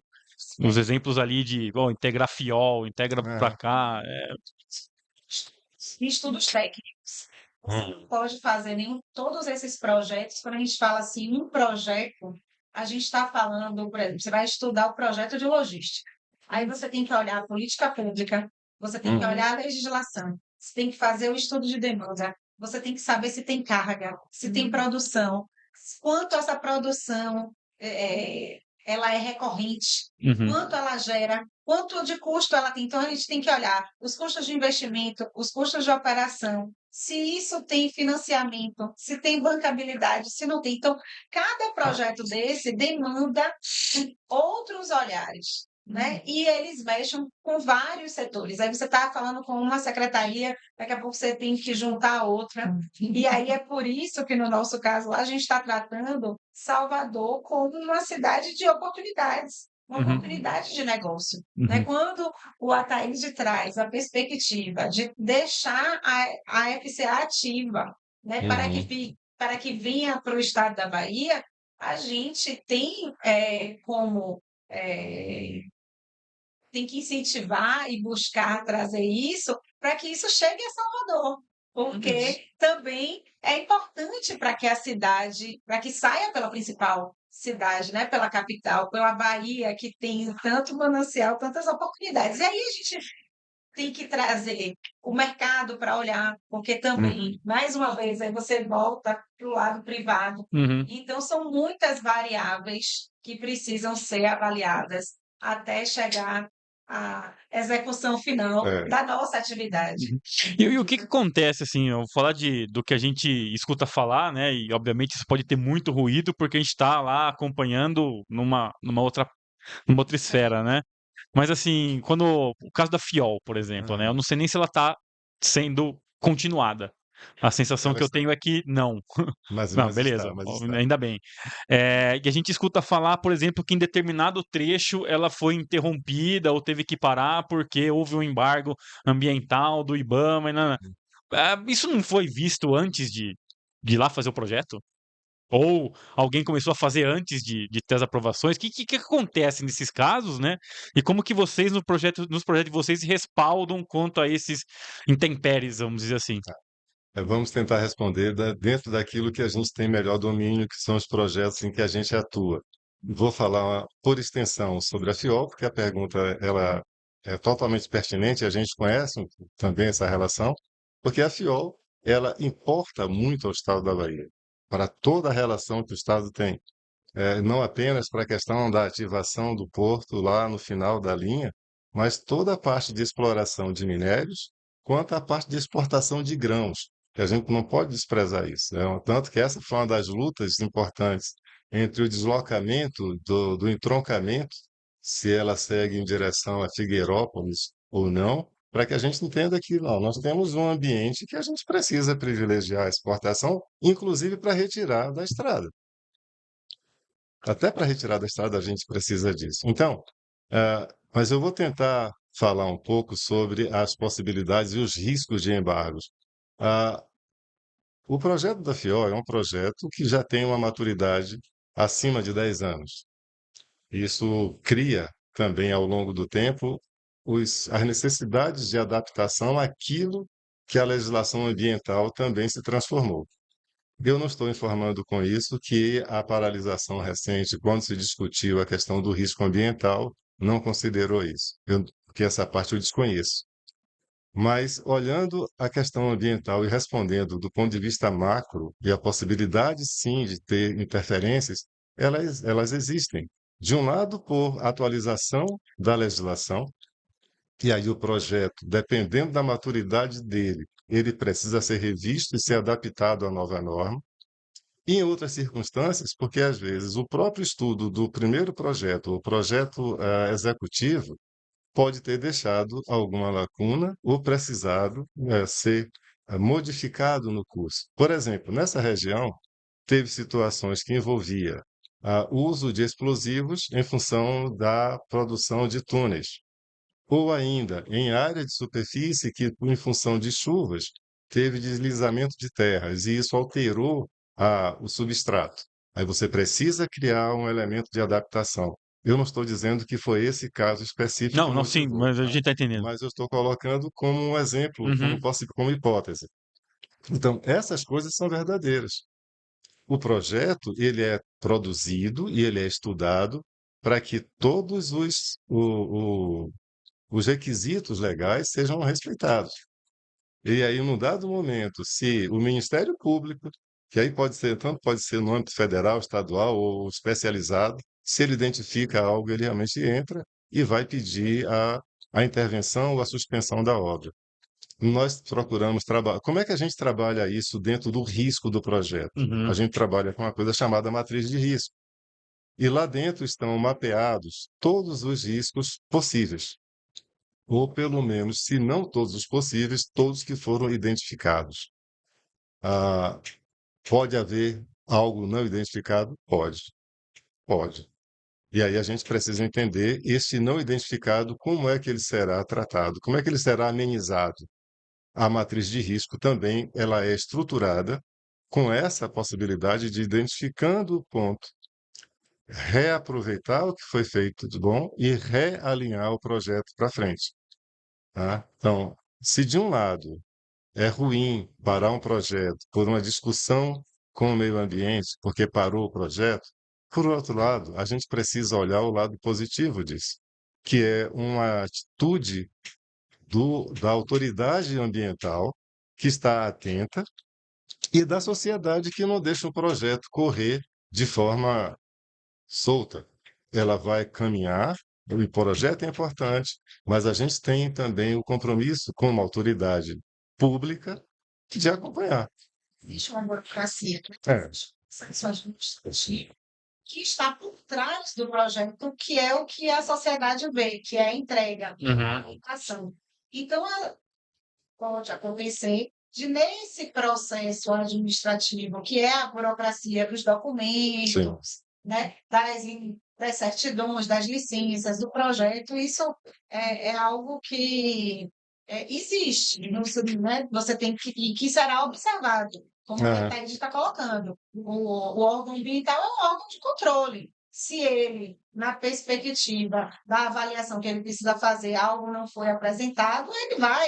Os exemplos ali de integrar FIOL, integra para É. cá. E estudos técnicos. Você não pode fazer todos esses projetos, quando a gente fala assim, um projeto, a gente está falando, por exemplo, você vai estudar o projeto de logística. Aí você tem que olhar a política pública, você tem que olhar a legislação, você tem que fazer o estudo de demanda, você tem que saber se tem carga, se tem produção, quanto essa produção ela é recorrente, Uhum. quanto ela gera, quanto de custo ela tem. Então, a gente tem que olhar os custos de investimento, os custos de operação, se isso tem financiamento, se tem bancabilidade, se não tem. Então, cada projeto desse demanda outros olhares, né? E eles mexem com vários setores. Aí você está falando com uma secretaria, daqui a pouco você tem que juntar a outra. E aí é por isso que, no nosso caso lá, a gente está tratando Salvador como uma cidade de oportunidades. Uma Uhum. oportunidade de negócio. Né? Uhum. Quando o Ataíde traz a perspectiva de deixar a FCA ativa, né? Para que venha para o estado da Bahia, a gente tem como tem que incentivar e buscar trazer isso para que isso chegue a Salvador, porque também é importante para que a cidade, para que saia pela principal cidade, né, pela capital, pela Bahia, que tem tanto manancial, tantas oportunidades. E aí a gente tem que trazer o mercado para olhar, porque também, mais uma vez, aí você volta para o lado privado. Uhum. Então, são muitas variáveis que precisam ser avaliadas até chegar à execução final É, da nossa atividade. Uhum. E o que que acontece, assim, eu vou falar do que a gente escuta falar, né, e obviamente isso pode ter muito ruído, porque a gente está lá acompanhando numa outra esfera, né? Mas assim, quando o caso da Fiol, por exemplo, né, eu não sei nem se ela está sendo continuada. A sensação ela que eu está, tenho é que não. Não, mas beleza, está, mas está. ainda bem. E a gente escuta falar, por exemplo, que em determinado trecho ela foi interrompida ou teve que parar porque houve um embargo ambiental do IBAMA. Isso não foi visto antes de ir lá fazer o projeto? Ou alguém começou a fazer antes de ter as aprovações? O que acontece nesses casos, né? E como que vocês nos projetos de vocês se respaldam quanto a esses intempéries, vamos dizer assim? Vamos tentar responder dentro daquilo que a gente tem melhor domínio, que são os projetos em que a gente atua. Vou falar por extensão sobre a FIOL, porque a pergunta ela é totalmente pertinente, a gente conhece também essa relação, porque a FIOL ela importa muito ao Estado da Bahia, para toda a relação que o Estado tem. Não apenas para a questão da ativação do porto lá no final da linha, mas toda a parte de exploração de minérios, quanto a parte de exportação de grãos, que a gente não pode desprezar isso, né? Tanto que essa foi uma das lutas importantes entre o deslocamento do entroncamento, se ela segue em direção a Figueirópolis ou não, para que a gente entenda que não, nós temos um ambiente que a gente precisa privilegiar a exportação, inclusive para retirar da estrada. Até para retirar da estrada a gente precisa disso. Então, mas eu vou tentar falar um pouco sobre as possibilidades e os riscos de embargos. Ah, o projeto da FIOL é um projeto que já tem uma maturidade acima de 10 anos. Isso cria também, ao longo do tempo, as necessidades de adaptação àquilo que a legislação ambiental também se transformou. Eu não estou informando com isso que a paralisação recente, quando se discutiu a questão do risco ambiental, não considerou isso, porque essa parte eu desconheço. Mas, olhando a questão ambiental e respondendo do ponto de vista macro, e a possibilidade, sim, de ter interferências, elas existem. De um lado, por atualização da legislação, e aí o projeto, dependendo da maturidade dele, ele precisa ser revisto e ser adaptado à nova norma. E em outras circunstâncias, porque às vezes o próprio estudo do primeiro projeto, o projeto executivo, pode ter deixado alguma lacuna ou precisado ser modificado no curso. Por exemplo, nessa região, teve situações que envolvia o uso de explosivos em função da produção de túneis, ou ainda em área de superfície que, em função de chuvas, teve deslizamento de terras e isso alterou o substrato. Aí você precisa criar um elemento de adaptação. Eu não estou dizendo que foi esse caso específico que Não, não, sim, motivou, mas a tá? gente tá entendendo. Mas eu estou colocando como um exemplo, Uhum. como hipótese. Então, essas coisas são verdadeiras. O projeto, ele é produzido e ele é estudado para que todos os requisitos legais sejam respeitados. E aí, num dado momento, se o Ministério Público, que aí pode ser, tanto pode ser no âmbito federal, estadual ou especializado, se ele identifica algo, ele realmente entra e vai pedir a intervenção ou a suspensão da obra. Nós procuramos trabalhar. Como é que a gente trabalha isso dentro do risco do projeto? A Uhum. gente trabalha com uma coisa chamada matriz de risco. E lá dentro estão mapeados todos os riscos possíveis, ou pelo menos, se não todos os possíveis, todos que foram identificados. Ah, pode haver algo não identificado? Pode, pode. E aí a gente precisa entender este não identificado, como é que ele será tratado, como é que ele será amenizado. A matriz de risco também ela é estruturada com essa possibilidade de identificando o ponto, reaproveitar o que foi feito de bom e realinhar o projeto para frente. Tá? Então, se de um lado é ruim parar um projeto por uma discussão com o meio ambiente, porque parou o projeto, por outro lado, a gente precisa olhar o lado positivo disso, que é uma atitude da autoridade ambiental que está atenta e da sociedade que não deixa o projeto correr de forma solta. Ela vai caminhar, o projeto é importante, mas a gente tem também o compromisso como autoridade pública de acompanhar. Existe uma burocracia, É, processo administrativo, que está por trás do projeto, que é o que a sociedade vê, que é a entrega, a aplicação. Então, pode acontecer de, nesse processo administrativo, que é a burocracia dos sim. documentos, né, das certidões, das licenças, do projeto, isso é algo que existe, né? Você tem que será observado, como a É, Thaís está colocando. O órgão ambiental é um órgão de controle. Se ele, na perspectiva da avaliação que ele precisa fazer, algo não foi apresentado, ele vai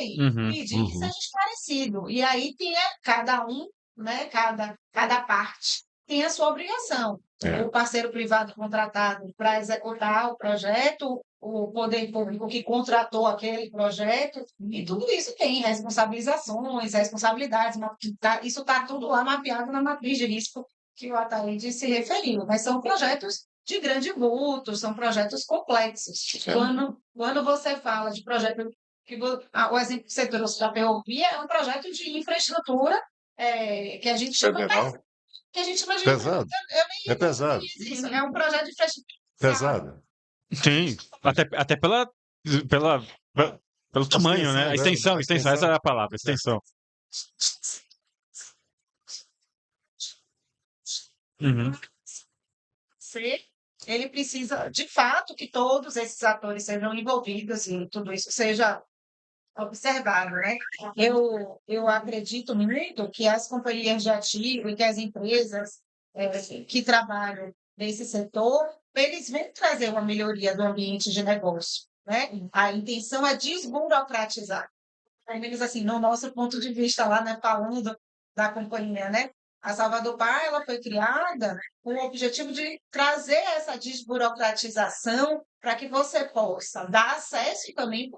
pedir que seja esclarecido. E aí tem cada um, né, cada parte tem a sua obrigação. é, O parceiro privado contratado para executar o projeto, o poder público que contratou aquele projeto, e tudo isso tem responsabilizações, responsabilidades, isso está tudo lá mapeado na matriz de risco que o Ataíde se referiu, mas são projetos de grande vulto, são projetos complexos. Quando você fala de projeto, o exemplo que você trouxe da ferrovia é um projeto de infraestrutura que a gente chama federal, que a gente imagina. pesado, Eu é pesado, nem isso, é um projeto de infraestrutura. pesado. Sim, até pela, pelo tamanho, né? Extensão, A né? extensão, essa é a palavra, extensão. Uhum. Ele precisa, de fato, que todos esses atores sejam envolvidos e tudo isso seja observado, né? Eu acredito muito que as companhias de ativo e que as empresas que trabalham nesse setor, eles vão trazer uma melhoria do ambiente de negócio, né? A intenção é desburocratizar. Pelo menos assim, no nosso ponto de vista lá, né, falando da companhia, né? A Salvador Par, ela foi criada com o objetivo de trazer essa desburocratização para que você possa dar acesso também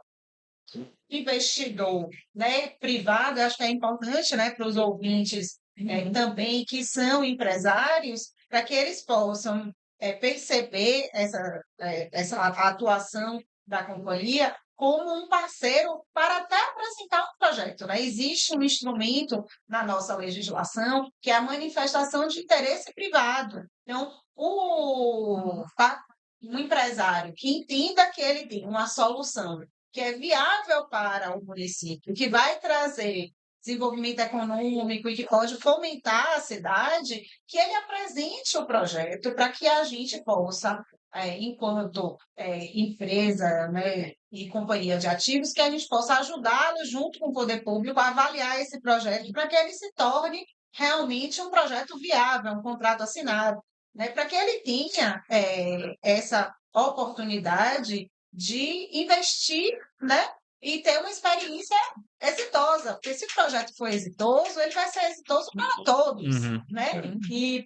investidor, né, privado, acho que é importante, né, para os ouvintes também que são empresários, para que eles possam perceber essa atuação da companhia como um parceiro para até apresentar um projeto, né? Existe um instrumento na nossa legislação que é a manifestação de interesse privado. Então, um empresário que entenda que ele tem uma solução que é viável para o município, que vai trazer desenvolvimento econômico e que pode fomentar a cidade, que ele apresente o projeto para que a gente possa, enquanto empresa, né, e companhia de ativos, que a gente possa ajudá-lo junto com o poder público a avaliar esse projeto para que ele se torne realmente um projeto viável, um contrato assinado, né, para que ele tenha essa oportunidade de investir, né, e ter uma experiência exitosa, porque se o projeto for exitoso, ele vai ser exitoso para todos, né?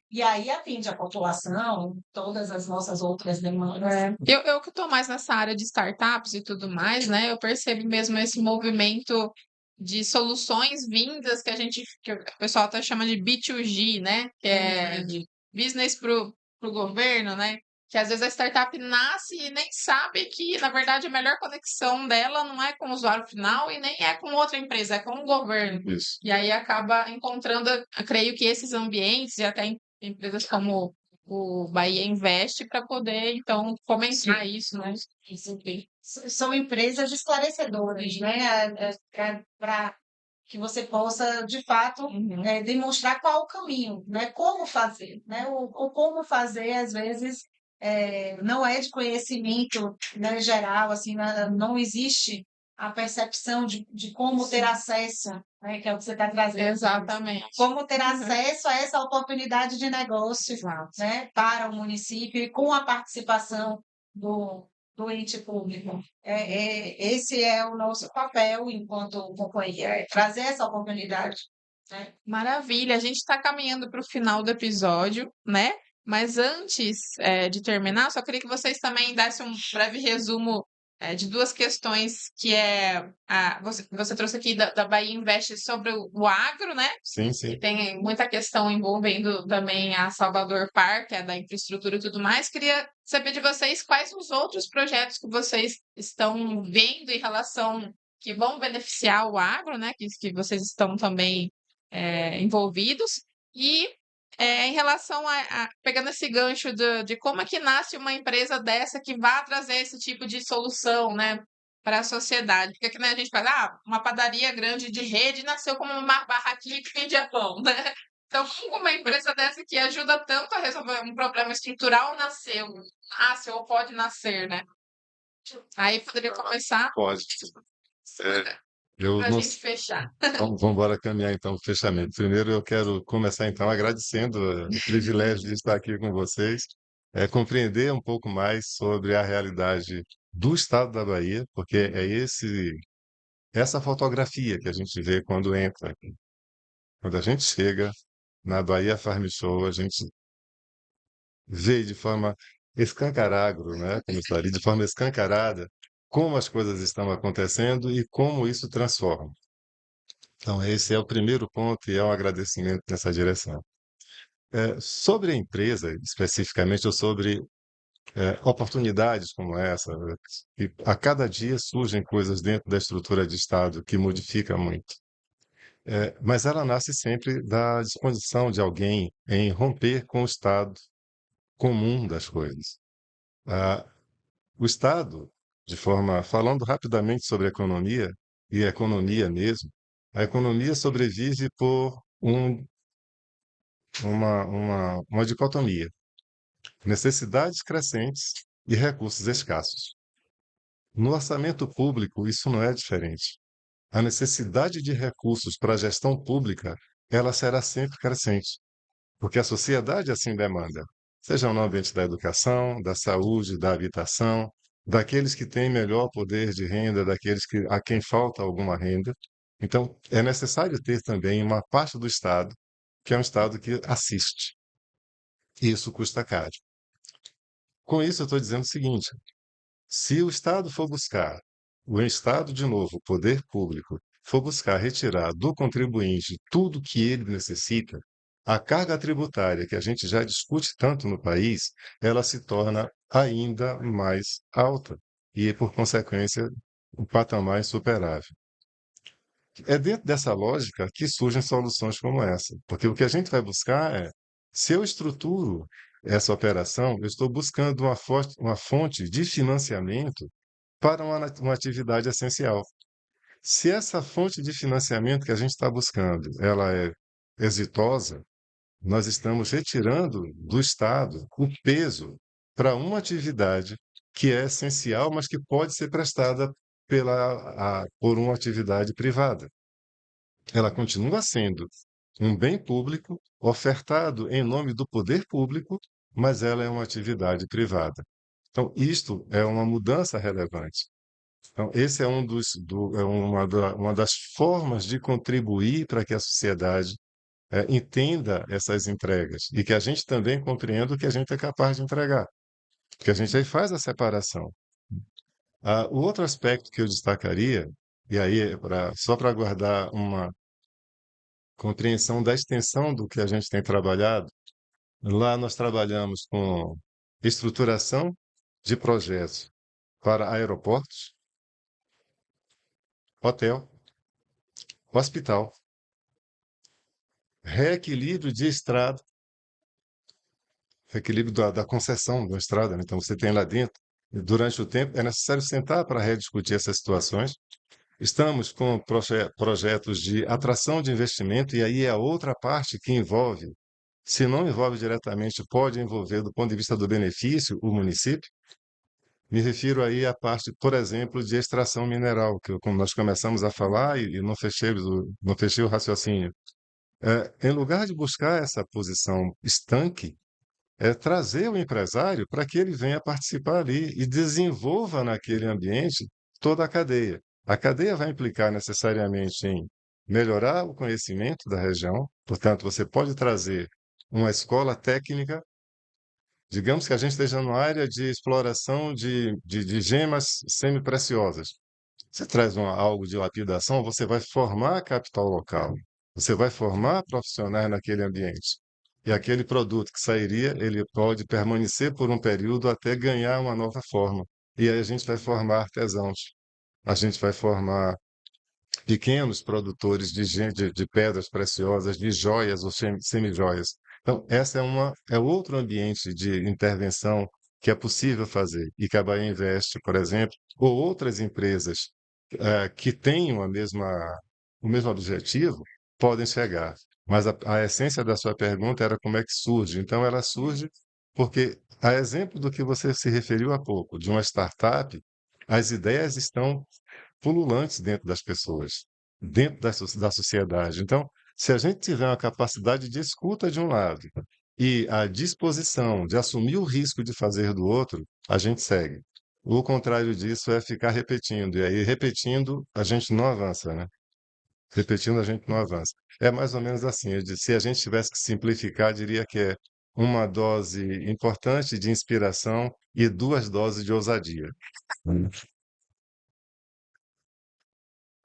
E aí atende a população, todas as nossas outras demandas. Eu que estou mais nessa área de startups e tudo mais, né? Eu percebo mesmo esse movimento de soluções vindas que o pessoal até chama de B2G, né? Que é de business para o governo, né? Que às vezes a startup nasce e nem sabe que, na verdade, a melhor conexão dela não é com o usuário final e nem é com outra empresa, é com o governo. Isso. E aí acaba encontrando, eu creio que esses ambientes e até empresas como o Bahia Investe para poder, então, fomentar isso, né? São empresas esclarecedoras, né? Para que você possa, de fato, demonstrar qual o caminho, né? Como fazer, né? O como fazer, às vezes, não é de conhecimento, né, geral, assim, não existe a percepção de como ter acesso, né, que é o que você está trazendo. Exatamente. Como ter acesso a essa oportunidade de negócio, né, para o município e com a participação do ente público. Esse é o nosso papel enquanto companhia, trazer essa oportunidade. Né? Maravilha, a gente está caminhando para o final do episódio, né? Mas antes de terminar, só queria que vocês também dessem um breve resumo de duas questões que você trouxe aqui da Bahia Invest sobre o agro, né? Sim, E sim. tem muita questão envolvendo também a Salvador Park, da infraestrutura e tudo mais. Queria saber de vocês quais os outros projetos que vocês estão vendo em relação que vão beneficiar o agro, né? Que vocês estão também envolvidos. E em relação pegando esse gancho de como é que nasce uma empresa dessa que vá trazer esse tipo de solução, né, para a sociedade. Porque que nem a gente fala, uma padaria grande de rede nasceu como uma barraquinha que vendia pão, né? Então, como uma empresa dessa que ajuda tanto a resolver um problema estrutural nasce ou pode nascer, né? Aí poderia começar Pode. É, eu para a não, gente fechar. vamos embora caminhar então para o fechamento. Primeiro eu quero começar então agradecendo o privilégio de estar aqui com vocês, compreender um pouco mais sobre a realidade do estado da Bahia, porque é essa fotografia que a gente vê quando entra aqui. Quando a gente chega na Bahia Farm Show, a gente vê de forma escancarada, né, como está ali, de forma escancarada, como as coisas estão acontecendo e como isso transforma. Então, esse é o primeiro ponto e é um agradecimento nessa direção. Sobre a empresa, especificamente, ou sobre oportunidades como essa, e a cada dia surgem coisas dentro da estrutura de Estado que modifica muito. Mas ela nasce sempre da disposição de alguém em romper com o estado comum das coisas. Ah, o Estado, falando rapidamente sobre economia, e economia mesmo, a economia sobrevive por uma dicotomia: necessidades crescentes e recursos escassos. No orçamento público, isso não é diferente. A necessidade de recursos para a gestão pública, ela será sempre crescente, porque a sociedade assim demanda, seja no ambiente da educação, da saúde, da habitação, daqueles que têm melhor poder de renda, a quem falta alguma renda. Então, é necessário ter também uma parte do Estado, que é um Estado que assiste. E isso custa caro. Com isso, eu estou dizendo o seguinte: se o Estado for buscar, o Estado, de novo, o poder público, for buscar retirar do contribuinte tudo que ele necessita, a carga tributária que a gente já discute tanto no país, ela se torna ainda mais alta e, por consequência, o patamar insuperável. É dentro dessa lógica que surgem soluções como essa, porque o que a gente vai buscar se eu estruturo essa operação, eu estou buscando uma fonte de financiamento para uma atividade essencial. Se essa fonte de financiamento que a gente está buscando, ela é exitosa, nós estamos retirando do Estado o peso para uma atividade que é essencial, mas que pode ser prestada por uma atividade privada. Ela continua sendo um bem público ofertado em nome do poder público, mas ela é uma atividade privada. Então, isto é uma mudança relevante. Então, esse é uma das formas de contribuir para que a sociedade entenda essas entregas e que a gente também compreenda o que a gente é capaz de entregar, porque a gente aí faz a separação. O outro aspecto que eu destacaria, e aí só para guardar uma compreensão da extensão do que a gente tem trabalhado, lá nós trabalhamos com estruturação de projetos para aeroportos, hotel, hospital, reequilíbrio de estrada, reequilíbrio da concessão da estrada, né? Então você tem lá dentro, durante o tempo, é necessário sentar para rediscutir essas situações. Estamos com projetos de atração de investimento, e aí é a outra parte que envolve, se não envolve diretamente, pode envolver do ponto de vista do benefício o município. Me refiro aí à parte, por exemplo, de extração mineral, como nós começamos a falar e não fechei o raciocínio. Em lugar de buscar essa posição estanque, trazer o empresário para que ele venha participar ali e desenvolva naquele ambiente toda a cadeia. A cadeia vai implicar necessariamente em melhorar o conhecimento da região, portanto, você pode trazer uma escola técnica Digamos que a gente esteja numa área de exploração de gemas semi-preciosas. Você traz algo de lapidação, você vai formar capital local, você vai formar profissionais naquele ambiente. E aquele produto que sairia, ele pode permanecer por um período até ganhar uma nova forma. E aí a gente vai formar artesãos, a gente vai formar pequenos produtores de pedras preciosas, de joias ou semijoias. Então, é outro ambiente de intervenção que é possível fazer e que a Bahia Investe, por exemplo, ou outras empresas que tenham o mesmo objetivo, podem chegar. Mas a essência da sua pergunta era como é que surge. Então, ela surge porque, a exemplo do que você se referiu há pouco, de uma startup, as ideias estão pululantes dentro das pessoas, dentro da sociedade. Então, se a gente tiver uma capacidade de escuta de um lado e a disposição de assumir o risco de fazer do outro, a gente segue. O contrário disso é ficar repetindo, e aí repetindo a gente não avança, né? Repetindo a gente não avança. É mais ou menos assim, se a gente tivesse que simplificar, diria que é uma dose importante de inspiração e 2 doses de ousadia.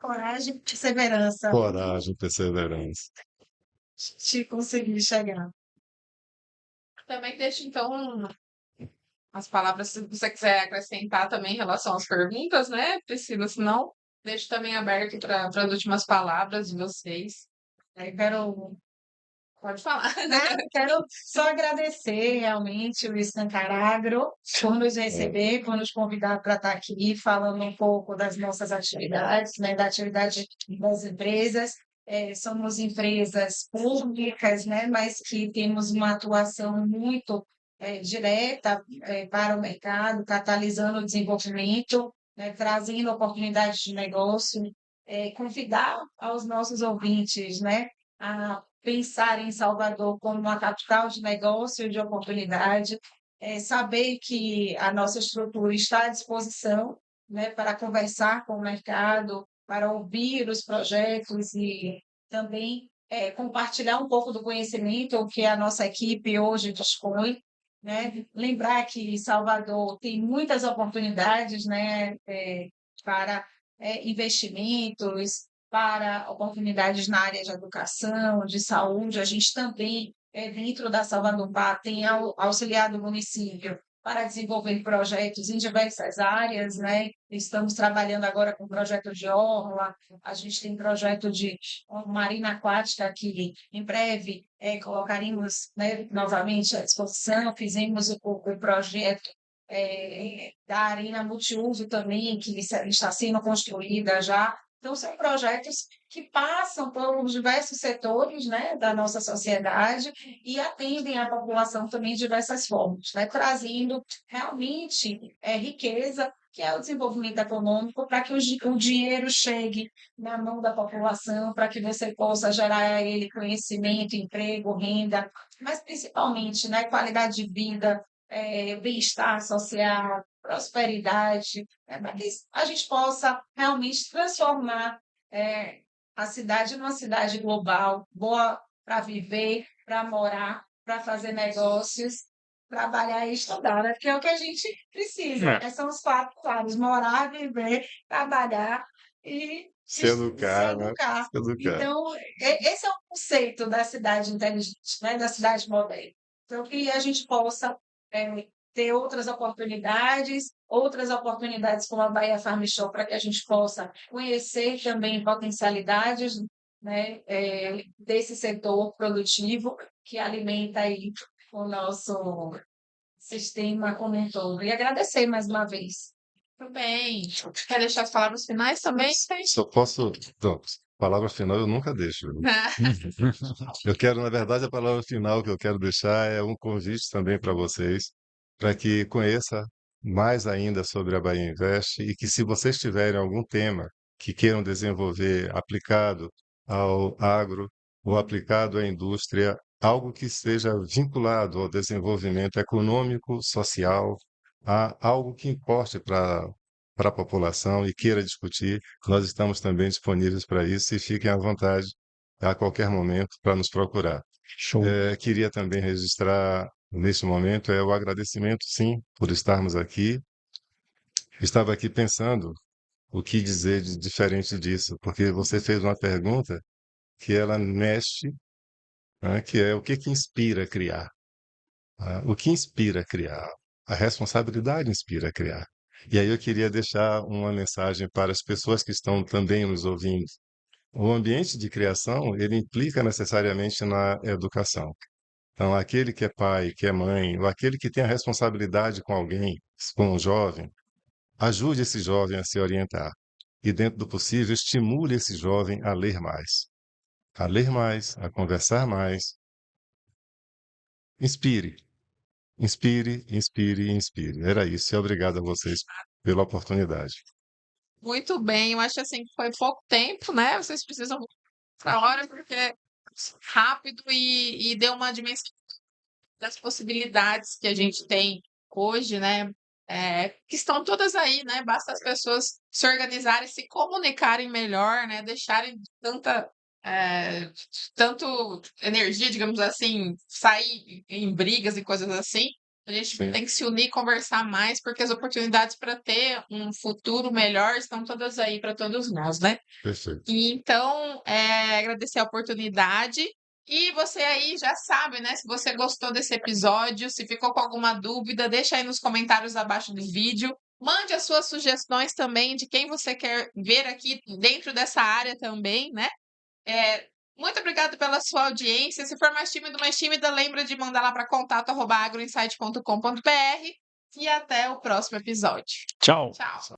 Coragem e perseverança Coragem, perseverança. de conseguir chegar. Também deixo, então, as palavras, se você quiser acrescentar também em relação às perguntas, né, Priscila? Senão, deixo também aberto para as últimas palavras de vocês. Eu quero, Pode falar. quero só agradecer realmente o Estancar Agro por nos receber, por nos convidar para estar aqui falando um pouco das nossas atividades, né, da atividade das empresas. Somos empresas públicas, né, mas que temos uma atuação muito direta para o mercado, catalisando o desenvolvimento, né, trazendo oportunidades de negócio, convidar aos nossos ouvintes, né, a pensar em Salvador como uma capital de negócio e de oportunidade, saber que a nossa estrutura está à disposição, né, para conversar com o mercado, para ouvir os projetos e também compartilhar um pouco do conhecimento que a nossa equipe hoje dispõe, né? Lembrar que Salvador tem muitas oportunidades, né, para investimentos, para oportunidades na área de educação, de saúde. A gente também, dentro da Salvador Bar, tem auxiliado o município para desenvolver projetos em diversas áreas, né? Estamos trabalhando agora com projeto de orla, a gente tem projeto de marina aquática que em breve colocaremos, né, novamente à disposição. Fizemos o projeto da arena multiuso também, que está sendo construída já. Então, são projetos que passam por diversos setores, né, da nossa sociedade e atendem a população também de diversas formas, né, trazendo realmente riqueza, que é o desenvolvimento econômico, para que o dinheiro chegue na mão da população, para que você possa gerar a ele conhecimento, emprego, renda, mas principalmente, né, qualidade de vida, bem-estar social, prosperidade, para que a gente possa realmente transformar a cidade numa cidade global, boa para viver, para morar, para fazer negócios, trabalhar e estudar, né? Porque é o que a gente precisa, né? São os 4 pilares: morar, viver, trabalhar e Se educar, né? educar. Se educar. Então, esse é o conceito da cidade inteligente, né? Da cidade moderna. Então, que a gente possa ter outras oportunidades como a Bahia Farm Show, para que a gente possa conhecer também potencialidades, né, desse setor produtivo que alimenta aí o nosso sistema como um todo. E agradecer mais uma vez. Tudo bem. Quer deixar as palavras finais também? Só posso. Não, palavra final eu nunca deixo. Eu quero, na verdade, a palavra final que eu quero deixar é um convite também para vocês, para que conheça mais ainda sobre a Bahia Invest e que, se vocês tiverem algum tema que queiram desenvolver aplicado ao agro ou aplicado à indústria, algo que esteja vinculado ao desenvolvimento econômico, social, a algo que importe para a população e queira discutir, nós estamos também disponíveis para isso e fiquem à vontade a qualquer momento para nos procurar. Show. Queria também registrar neste momento é o agradecimento, sim, por estarmos aqui. Estava aqui pensando o que dizer de diferente disso, porque você fez uma pergunta que ela mexe, né, que é o que inspira a criar? O que inspira a criar? A responsabilidade inspira a criar. E aí eu queria deixar uma mensagem para as pessoas que estão também nos ouvindo. O ambiente de criação, ele implica necessariamente na educação. Então, aquele que é pai, que é mãe, ou aquele que tem a responsabilidade com alguém, com um jovem, ajude esse jovem a se orientar. E, dentro do possível, estimule esse jovem a ler mais, a conversar mais. Inspire, inspire, inspire, inspire. Era isso. E obrigado a vocês pela oportunidade. Muito bem, eu acho assim que foi pouco tempo, né? Vocês precisam para hora porque é rápido e deu uma dimensão das possibilidades que a gente tem hoje, né? Que estão todas aí, né? Basta as pessoas se organizarem, se comunicarem melhor, né? Deixarem é, tanto energia, digamos assim, sair em brigas e coisas assim. A gente Sim, tem que se unir e conversar mais, porque as oportunidades para ter um futuro melhor estão todas aí para todos nós, né? perfeito. E então, agradecer a oportunidade. E você aí já sabe, né? Se você gostou desse episódio, se ficou com alguma dúvida, deixa aí nos comentários abaixo do vídeo. Mande as suas sugestões também de quem você quer ver aqui dentro dessa área também, né? É, muito obrigada pela sua audiência. Se for mais tímida, lembra de mandar lá para contato@agroinsight.com.br e até o próximo episódio. Tchau. Tchau.